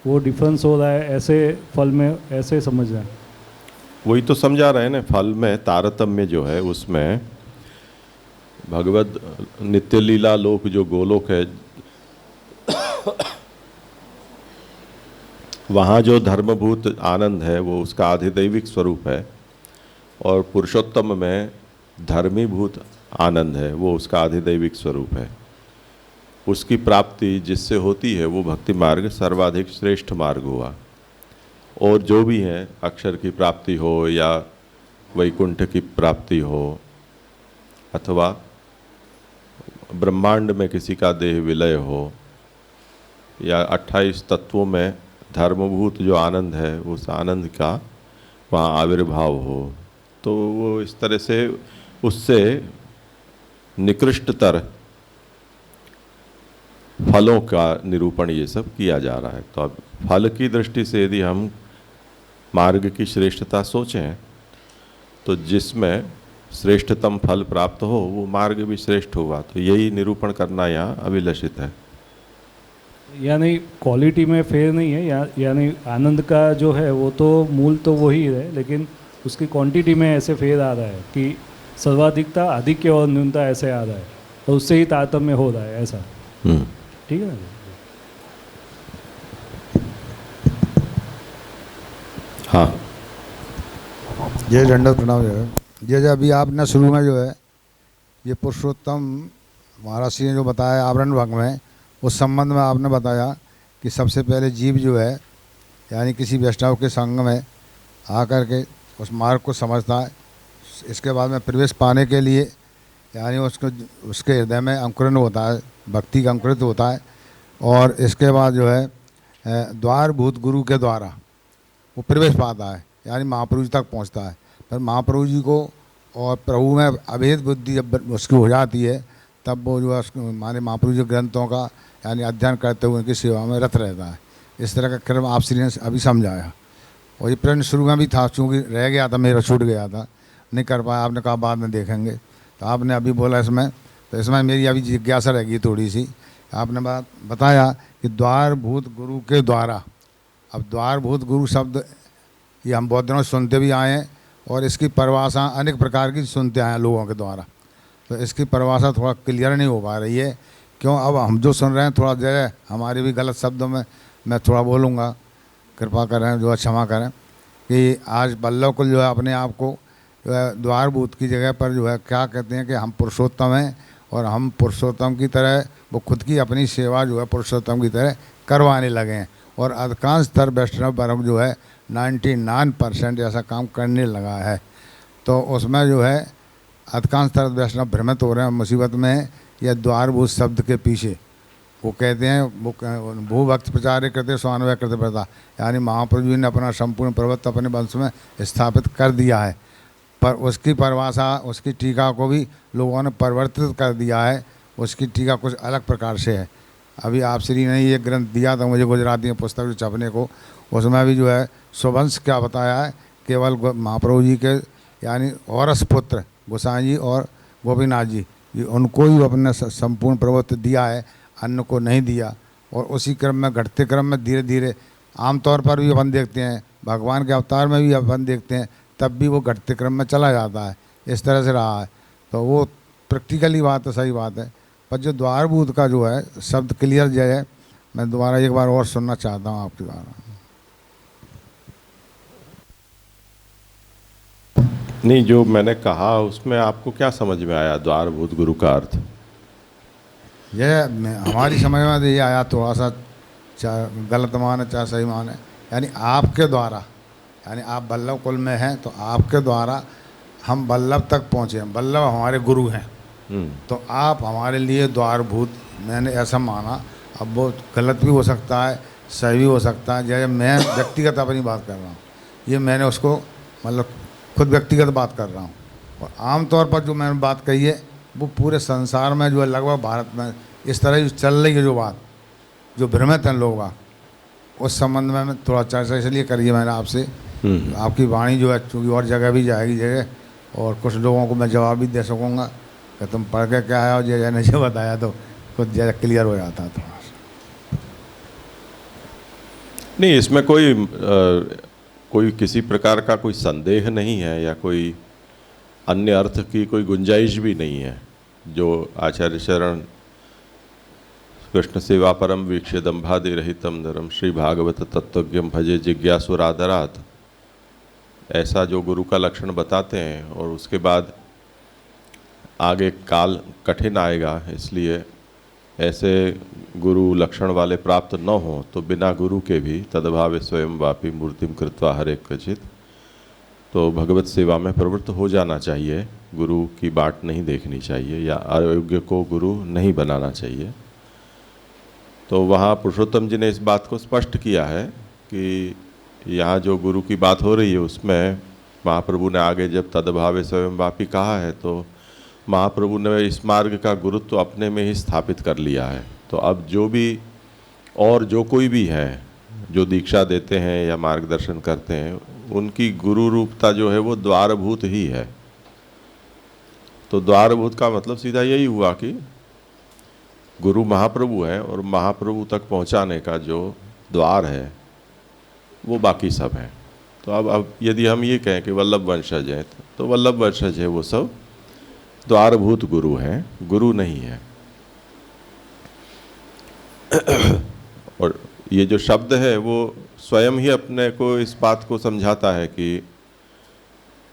वो डिफरेंस हो रहा है, ऐसे फल में ऐसे समझना है। वही तो समझा रहे हैं ना, फल में तारतम्य जो है उसमें भगवत नित्य लीला लोक जो गोलोक है वहाँ जो धर्मभूत आनंद है वो उसका आधिदैविक स्वरूप है, और पुरुषोत्तम में धर्मीभूत आनंद है वो उसका आधिदैविक स्वरूप है। उसकी प्राप्ति जिससे होती है वो भक्ति मार्ग सर्वाधिक श्रेष्ठ मार्ग हुआ। और जो भी है अक्षर की प्राप्ति हो या वैकुंठ की प्राप्ति हो अथवा ब्रह्मांड में किसी का देह विलय हो या 28 तत्वों में धर्मभूत जो आनंद है उस आनंद का वहाँ आविर्भाव हो, तो वो इस तरह से उससे निकृष्टतर फलों का निरूपण ये सब किया जा रहा है। तो अब फल की दृष्टि से यदि हम मार्ग की श्रेष्ठता सोचें तो जिसमें श्रेष्ठतम फल प्राप्त हो वो मार्ग भी श्रेष्ठ होगा, तो यही निरूपण करना यहाँ अभिलषित है। यानी क्वालिटी में फेर नहीं है, यानी आनंद का जो है वो तो मूल तो वही है, लेकिन उसकी क्वांटिटी में ऐसे फेर आ रहा है कि सर्वाधिकता आधिक्य और न्यूनता ऐसे आ रहा है और उससे ही तारतम्य हो रहा है, ऐसा ठीक है ना। हाँ जय दंडवत प्रणाम। जैसे अभी आपने शुरू में जो है ये पुरुषोत्तम महाराज जी ने जो बताया आवरण भाग में, उस संबंध में आपने बताया कि सबसे पहले जीव जो है यानी किसी वैष्णव के संग में आकर के उस मार्ग को समझता है, इसके बाद में प्रवेश पाने के लिए यानी उसको उसके हृदय में अंकुरण होता है, भक्ति का अंकुरित होता है, और इसके बाद जो है द्वारभूत गुरु के द्वारा वो प्रवेश पाता है यानी महाप्रभु जी तक पहुंचता है। फिर महाप्रभु जी को और प्रभु में अभेद बुद्धि जब उसकी हो जाती है तब वो जो है माने महाप्रभु जी ग्रंथों का यानी अध्ययन करते हुए उनकी सेवा में रत रहता है। इस तरह का क्रम आप श्री ने अभी समझाया, और ये प्रश्न शुरू में भी था, चूँकि रह गया था, मेरा छूट गया था, नहीं कर पाया, आपने कहा बाद में देखेंगे, तो आपने अभी बोला इसमें, तो इसमें मेरी अभी जिज्ञासा रहेगी थोड़ी सी। आपने बात बताया कि द्वारभूत गुरु के द्वारा। अब द्वारभूत गुरु शब्द ये हम बहुत दिनों सुनते भी आए हैं और इसकी परिभाषा अनेक प्रकार की सुनते आए हैं लोगों के द्वारा, तो इसकी परिभाषा थोड़ा क्लियर नहीं हो पा रही है। क्यों? अब हम जो सुन रहे हैं थोड़ा जगह हमारे भी गलत शब्दों में मैं थोड़ा बोलूँगा, कृपा करें, जो क्षमा करें, कि आज बल्लभ कुल जो है अपने आप को द्वारभूत की जगह पर जो है क्या कहते हैं कि हम पुरुषोत्तम हैं और हम पुरुषोत्तम की तरह वो खुद की अपनी सेवा जो है पुरुषोत्तम की तरह करवाने लगे हैं, और अधिकांश स्तर वैष्णव वर्ग जो है 99% ऐसा काम करने लगा है। तो उसमें जो है अधिकांश स्तर वैष्णव भ्रमित हो रहे हैं, मुसीबत में है। यह द्वारभूत शब्द के पीछे वो कहते हैं वो भू भक्त प्रचार करते स्वान्वय करते प्रता, यानी महाप्रभु जी ने अपना संपूर्ण प्रभुत्व अपने वंश में स्थापित कर दिया है, पर उसकी परिभाषा उसकी टीका को भी लोगों ने परिवर्तित कर दिया है, उसकी टीका कुछ अलग प्रकार से है। अभी आप श्री ने ये ग्रंथ दिया था मुझे गुजराती में पुस्तक जो छपने को, उसमें भी जो है स्ववंश क्या बताया है, केवल महाप्रभु जी के यानी औरस पुत्र गोसाई जी और गोपीनाथ जी ये उनको ही अपने संपूर्ण प्रभुत्व दिया है, अन्य को नहीं दिया। और उसी क्रम में घटते क्रम में धीरे धीरे आमतौर पर भी अपन देखते हैं, भगवान के अवतार में भी अपन देखते हैं, तब भी वो घटते क्रम में चला जाता है, इस तरह से रहा है। तो वो प्रैक्टिकली बात है, सही बात है। पर जो द्वारभूत का जो है शब्द क्लियर जो है मैं दोबारा एक बार और सुनना चाहता हूँ आपके द्वारा। नहीं, जो मैंने कहा उसमें आपको क्या समझ में आया द्वारभूत गुरु का अर्थ? हमारी समझ में तो ये आया, थोड़ा सा चाहे गलत माने चाहे सही माने, यानी आपके द्वारा, यानी आप वल्लभ कुल में हैं तो आपके द्वारा हम वल्लभ तक पहुँचे हैं, वल्लभ हमारे गुरु हैं, तो आप हमारे लिए द्वारभूत, मैंने ऐसा माना। अब वो गलत भी हो सकता है, सही भी हो सकता है। जैसे मैं व्यक्तिगत अपनी बात कर रहा हूँ, ये मैंने उसको मतलब खुद व्यक्तिगत बात कर रहा हूँ, और आमतौर पर जो मैंने बात कही है वो पूरे संसार में जो है लगभग भारत में इस तरह जो चल रही है, जो बात जो भ्रमित हैं लोग, उस संबंध में मैं थोड़ा चर्चा इसलिए करिए मैंने आपसे। आपकी वाणी जो है चूँकि और जगह भी जाएगी जगह, और कुछ लोगों को मैं जवाब भी दे सकूँगा कि तुम पढ़ के क्या है, और जैसे ने जो बताया तो कुछ ज़्यादा क्लियर हो जाता है थोड़ा सा। नहीं, इसमें कोई किसी प्रकार का कोई संदेह नहीं है या कोई अन्य अर्थ की कोई गुंजाइश भी नहीं है। जो आचार्य शरण कृष्ण सेवा परम वीक्ष्य दंभादि रहितम नरम श्री भागवत तत्वज्ञम भजे जिज्ञासुरादरात, ऐसा जो गुरु का लक्षण बताते हैं, और उसके बाद आगे काल कठिन आएगा, इसलिए ऐसे गुरु लक्षण वाले प्राप्त न हो तो बिना गुरु के भी तदभावे स्वयं वापी मूर्तिम कृत्वा हरे क्वचित, तो भगवत सेवा में प्रवृत्त हो जाना चाहिए। गुरु की बाट नहीं देखनी चाहिए या अयोग्य को गुरु नहीं बनाना चाहिए। तो वहाँ पुरुषोत्तम जी ने इस बात को स्पष्ट किया है कि यहाँ जो गुरु की बात हो रही है उसमें महाप्रभु ने आगे जब तदभावे स्वयं वापी कहा है, तो महाप्रभु ने इस मार्ग का गुरुत्व तो अपने में ही स्थापित कर लिया है। तो अब जो भी और जो कोई भी है जो दीक्षा देते हैं या मार्गदर्शन करते हैं, उनकी गुरु रूपता जो है वो द्वारभूत ही है। तो द्वारभूत का मतलब सीधा यही हुआ कि गुरु महाप्रभु है, और महाप्रभु तक पहुंचाने का जो द्वार है वो बाकी सब है। तो अब यदि हम ये कहें कि वल्लभ वंशज हैं, तो वल्लभ वंशज है वो सब द्वारभूत गुरु हैं, गुरु नहीं है। और ये जो शब्द है वो स्वयं ही अपने को इस बात को समझाता है कि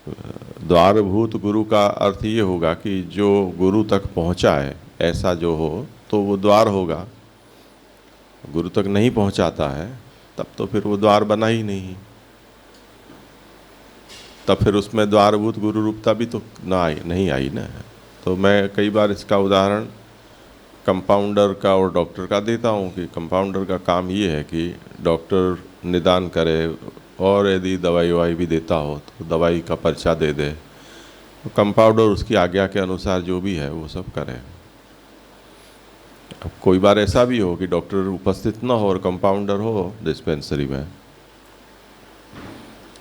द्वारभूत गुरु का अर्थ ये होगा कि जो गुरु तक पहुंचा है ऐसा जो हो तो वो द्वार होगा। गुरु तक नहीं पहुंचाता है तब तो फिर वो द्वार बना ही नहीं, तब फिर उसमें द्वारभूत गुरु रूपता भी तो नहीं आई ना। तो मैं कई बार इसका उदाहरण कंपाउंडर का और डॉक्टर का देता हूँ कि कंपाउंडर का काम ये है कि डॉक्टर निदान करे, और यदि दवाई ववाई भी देता हो तो दवाई का पर्चा दे दे, तो कंपाउंडर उसकी आज्ञा के अनुसार जो भी है वो सब करे। अब कोई बार ऐसा भी हो कि डॉक्टर उपस्थित ना हो और कंपाउंडर हो डिस्पेंसरी में,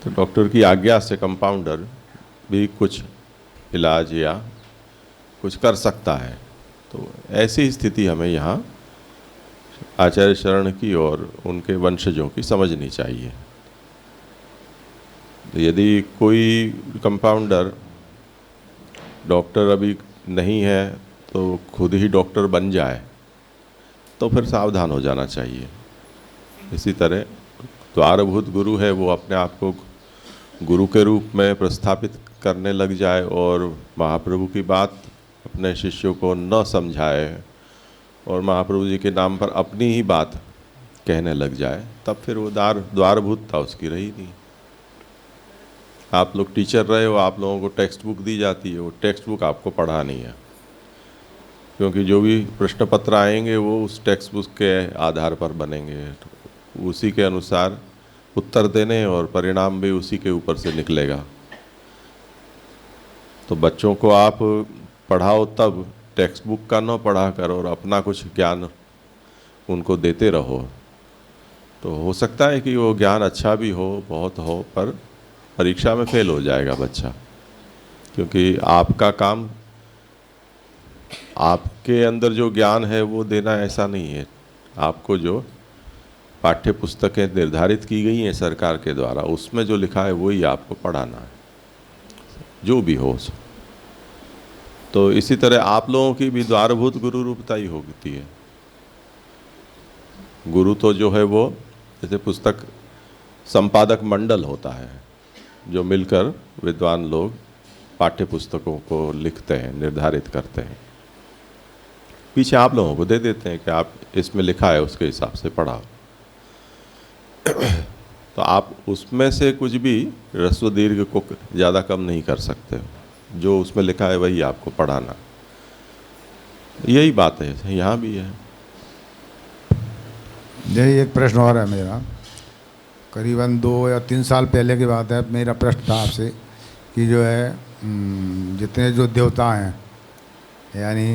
तो डॉक्टर की आज्ञा से कंपाउंडर भी कुछ इलाज या कुछ कर सकता है। तो ऐसी स्थिति हमें यहाँ आचार्य शरण की और उनके वंशजों की समझनी चाहिए। यदि कोई कंपाउंडर डॉक्टर अभी नहीं है तो खुद ही डॉक्टर बन जाए तो फिर सावधान हो जाना चाहिए। इसी तरह द्वारभूत गुरु है वो अपने आप को गुरु के रूप में प्रस्थापित करने लग जाए और महाप्रभु की बात अपने शिष्यों को न समझाए और महाप्रभु जी के नाम पर अपनी ही बात कहने लग जाए, तब फिर वो द्वारभूतता उसकी रही नहीं। आप लोग टीचर रहे हो, आप लोगों को टेक्स्ट बुक दी जाती है, वो टेक्स्ट बुक आपको पढ़ानी है, क्योंकि जो भी प्रश्न पत्र आएंगे वो उस टेक्स्ट बुक के आधार पर बनेंगे, उसी के अनुसार उत्तर देने और परिणाम भी उसी के ऊपर से निकलेगा। तो बच्चों को आप पढ़ाओ तब टेक्स्ट बुक का न पढ़ा कर और अपना कुछ ज्ञान उनको देते रहो, तो हो सकता है कि वो ज्ञान अच्छा भी हो, बहुत हो, पर परीक्षा में फेल हो जाएगा बच्चा, क्योंकि आपका काम आपके अंदर जो ज्ञान है वो देना ऐसा नहीं है। आपको जो पाठ्य पुस्तकें निर्धारित की गई हैं सरकार के द्वारा, उसमें जो लिखा है वही आपको पढ़ाना है, जो भी हो। तो इसी तरह आप लोगों की भी द्वारभूत गुरु रूपता ही होती है। गुरु तो जो है वो जैसे पुस्तक संपादक मंडल होता है जो मिलकर विद्वान लोग पाठ्य पुस्तकों को लिखते हैं, निर्धारित करते हैं, पीछे आप लोगों को दे देते हैं कि आप इसमें लिखा है उसके हिसाब से पढ़ाओ। तो आप उसमें से कुछ भी ह्रस्व दीर्घ को ज़्यादा कम नहीं कर सकते, जो उसमें लिखा है वही आपको पढ़ाना। यही बात है, यहाँ भी है। यही एक प्रश्न और है मेरा, करीबन 2 या 3 साल पहले की बात है। मेरा प्रश्न था आपसे कि जो है जितने जो देवता हैं यानी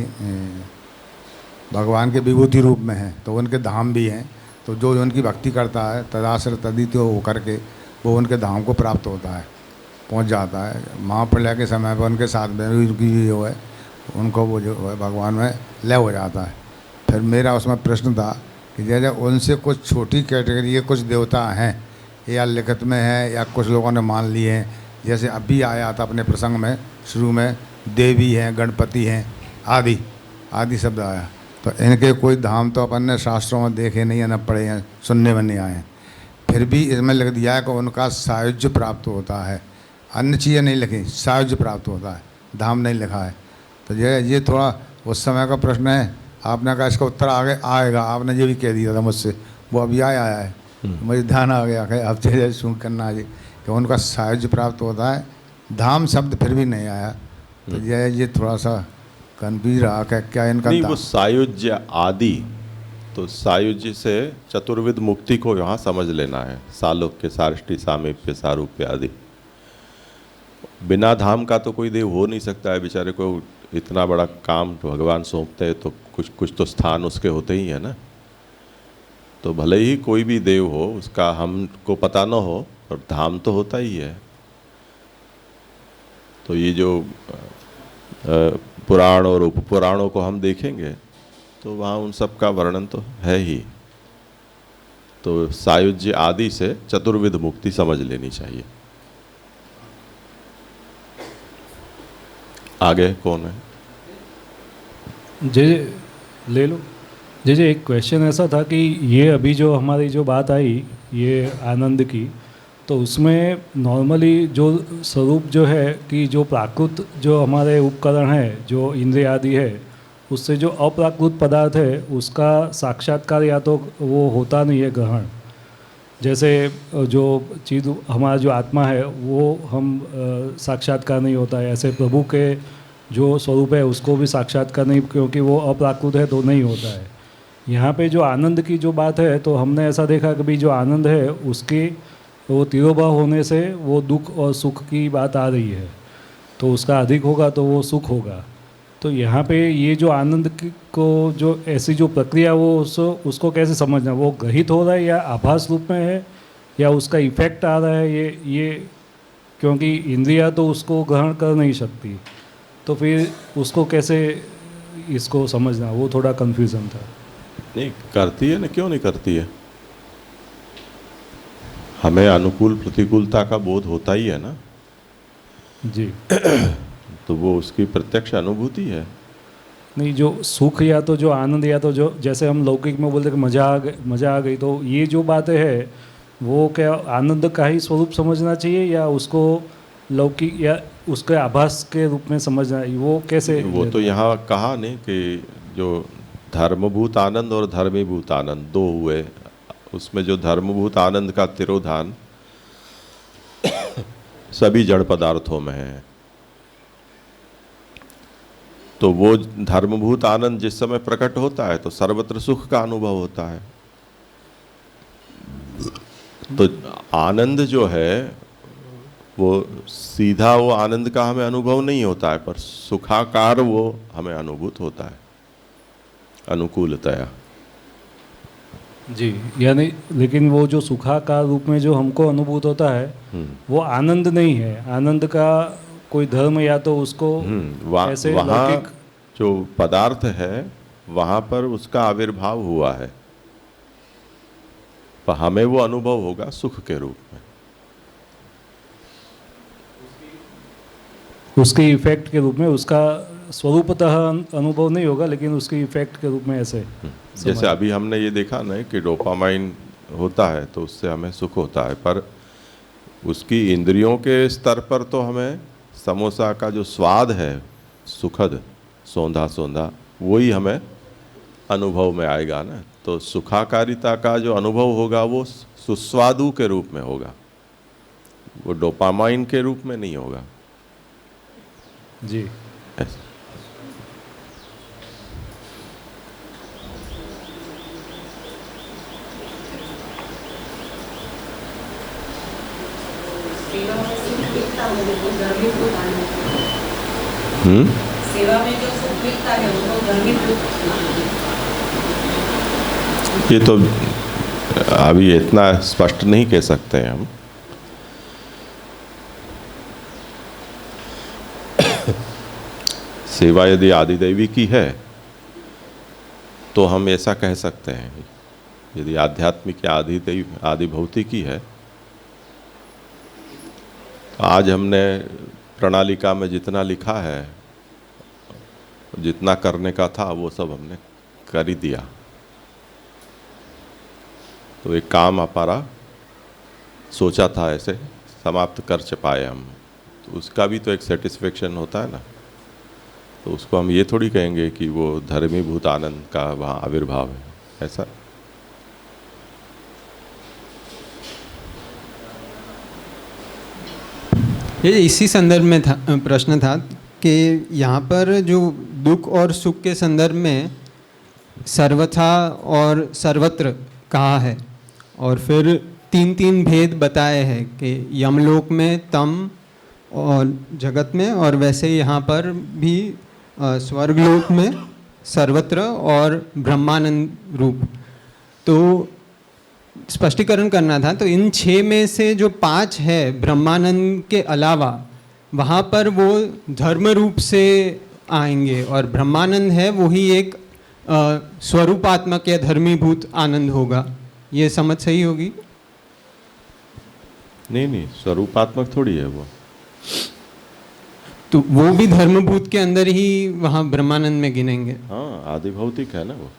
भगवान के विभूति रूप में हैं तो उनके धाम भी हैं, तो जो उनकी भक्ति करता है तदाश्र तदित्य होकर के वो उनके धाम को प्राप्त होता है, पहुंच जाता है। महाप्रलय के समय पर उनके साथ में भी उनकी जो है उनको वो जो है भगवान में लय हो जाता है। फिर मेरा उसमें प्रश्न था कि जैसे उनसे कुछ छोटी कैटेगरी के कुछ देवता हैं या लिखित में हैं या कुछ लोगों ने मान लिए हैं, जैसे अभी आया था अपने प्रसंग में शुरू में देवी हैं, गणपति हैं, आदि आदि शब्द आया, तो इनके कोई धाम तो अपन ने शास्त्रों में देखे नहीं है, न पढ़े हैं, सुनने में नहीं आए हैं। फिर भी इसमें लिख दिया है कि उनका सायुज्य प्राप्त होता है, अन्य चीज़ें नहीं लिखी, सायुज्य प्राप्त होता है, धाम नहीं लिखा है। तो ये थोड़ा उस समय का प्रश्न है, आपने कहा इसका उत्तर आगे आएगा, आपने ये भी कह दिया था मुझसे, वो अभी आया है, मुझे ध्यान आ गया कि अब जैसे सुन करना जी कि उनका सायुज्य प्राप्त होता है, धाम शब्द फिर भी नहीं आया। तो ये थोड़ा सा कन्फ्यूज रहा कि क्या इनका नहीं, वो सायुज्य आदि, तो सायुज्य से चतुर्विध मुक्ति को यहाँ समझ लेना है, सालोक्य, सारिष्टि, सामीप्य, सारूप्य आदि। बिना धाम का तो कोई देव हो नहीं सकता है, बेचारे को इतना बड़ा काम तो भगवान सौंपते हैं तो कुछ तो स्थान उसके होते ही है ना। तो भले ही कोई भी देव हो उसका हमको पता न हो, और धाम तो होता ही है। तो ये जो पुराण और उपपुराणों को हम देखेंगे तो वहाँ उन सब का वर्णन तो है ही। तो सायुज्य आदि से चतुर्विध मुक्ति समझ लेनी चाहिए। आगे कौन है? जे ले लो। जी एक क्वेश्चन ऐसा था कि ये अभी जो हमारी जो बात आई ये आनंद की, तो उसमें नॉर्मली जो स्वरूप जो है कि जो प्राकृत जो हमारे उपकरण है, जो इंद्रिय आदि है, उससे जो अप्राकृत पदार्थ है उसका साक्षात्कार या तो वो होता नहीं है ग्रहण। जैसे जो चीज़ हमारा जो आत्मा है वो हम साक्षात्कार नहीं होता है, ऐसे प्रभु के जो स्वरूप है उसको भी साक्षात्कार नहीं, क्योंकि वो अप्राकृत है तो नहीं होता है। यहाँ पे जो आनंद की जो बात है तो हमने ऐसा देखा कि भाई जो आनंद है उसके वो तिरोभाव होने से वो दुख और सुख की बात आ रही है, तो उसका अधिक होगा तो वो सुख होगा। तो यहाँ पे ये जो आनंद को जो ऐसी जो प्रक्रिया वो उसको कैसे समझना, वो ग्रहित हो रहा है या आभास रूप में है या उसका इफेक्ट आ रहा है, ये क्योंकि इंद्रिया तो उसको ग्रहण कर नहीं सकती, तो फिर उसको कैसे इसको समझना, वो थोड़ा कन्फ्यूज़न था। नहीं करती है ना, क्यों नहीं करती है? हमें अनुकूल प्रतिकूलता का बोध होता ही है ना जी। तो वो उसकी प्रत्यक्ष अनुभूति है। नहीं, जो सुख या तो जो आनंद या तो जो जैसे हम लौकिक में बोलते कि मज़ा आ गई, तो ये जो बातें है वो क्या आनंद का ही स्वरूप समझना चाहिए या उसको लौकिक या उसके आभास के रूप में समझना, वो कैसे? वो तो यहाँ कहा नहीं कि जो धर्मभूत आनंद और धर्मीभूत आनंद दो हुए, उसमें जो धर्मभूत आनंद का तिरोधान सभी जड़ पदार्थों में है, तो वो धर्मभूत आनंद जिस समय प्रकट होता है तो सर्वत्र सुख का अनुभव होता है। तो आनंद जो है वो सीधा वो आनंद का हमें अनुभव नहीं होता है, पर सुखाकार वो हमें अनुभूत होता है अनुकूलतया जी। यानी लेकिन वो जो सुखाकार रूप में जो हमको अनुभूत होता है वो आनंद नहीं है, आनंद का कोई धर्म या तो उसको ऐसे वहाँ जो पदार्थ है वहाँ पर उसका आविर्भाव हुआ है, पर हमें वो अनुभव होगा सुख के रूप में, उसके इफेक्ट के रूप में, उसका स्वरूपतः अनुभव नहीं होगा लेकिन उसके इफेक्ट के रूप में ऐसे। जैसे अभी हमने ये देखा ना कि डोपामाइन होता है तो उससे हमें सुख होता है, पर उसकी इंद्रियों के स्तर पर तो हमें समोसा का जो स्वाद है सुखद सौंधा सौंधा वही हमें अनुभव में आएगा ना। तो सुखाकारिता का जो अनुभव होगा वो सुस्वादु के रूप में होगा, वो डोपामाइन के रूप में नहीं होगा जी। ऐसा। सेवा में जो सुख मिलता है वो तो धर्मीभूत। ये तो अभी इतना स्पष्ट नहीं कह सकते हैं हम। सेवा यदि आदिदैवी की है तो हम ऐसा कह सकते हैं। यदि आध्यात्मिक या आदिभौतिकी है, तो आज हमने प्रणालिका में जितना लिखा है, जितना करने का था वो सब हमने कर ही दिया। तो एक काम हमारा सोचा था ऐसे समाप्त कर पाए हम, तो उसका भी तो एक सेटिस्फेक्शन होता है ना। तो उसको हम ये थोड़ी कहेंगे कि वो धर्मीभूत आनंद का वहाँ आविर्भाव है, ऐसा। ये इसी संदर्भ में था प्रश्न था कि यहाँ पर जो दुख और सुख के संदर्भ में सर्वथा और सर्वत्र कहा है, और फिर तीन तीन भेद बताए हैं कि यमलोक में तम और जगत में, और वैसे यहाँ पर भी स्वर्गलोक में सर्वत्र और ब्रह्मानंद रूप। तो स्पष्टीकरण करना था, तो इन 6 में से जो 5 है ब्रह्मानंद के अलावा, वहाँ पर वो धर्म रूप से आएंगे, और ब्रह्मानंद है वही एक स्वरूपात्मक या धर्मीभूत आनंद होगा। ये समझ सही होगी? नहीं, स्वरूपात्मक थोड़ी है वो। तो वो भी धर्मभूत के अंदर ही वहाँ ब्रह्मानंद में गिनेंगे। हाँ, आदिभौतिक है ना वो।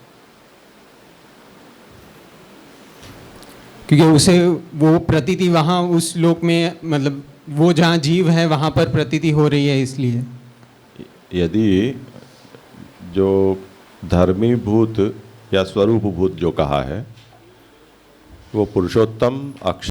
क्योंकि उसे वो प्रतीति वहाँ उस लोक में, मतलब वो जहाँ जीव है वहाँ पर प्रतीति हो रही है, इसलिए। यदि जो धर्मीभूत या स्वरूपभूत जो कहा है वो पुरुषोत्तम, अक्षर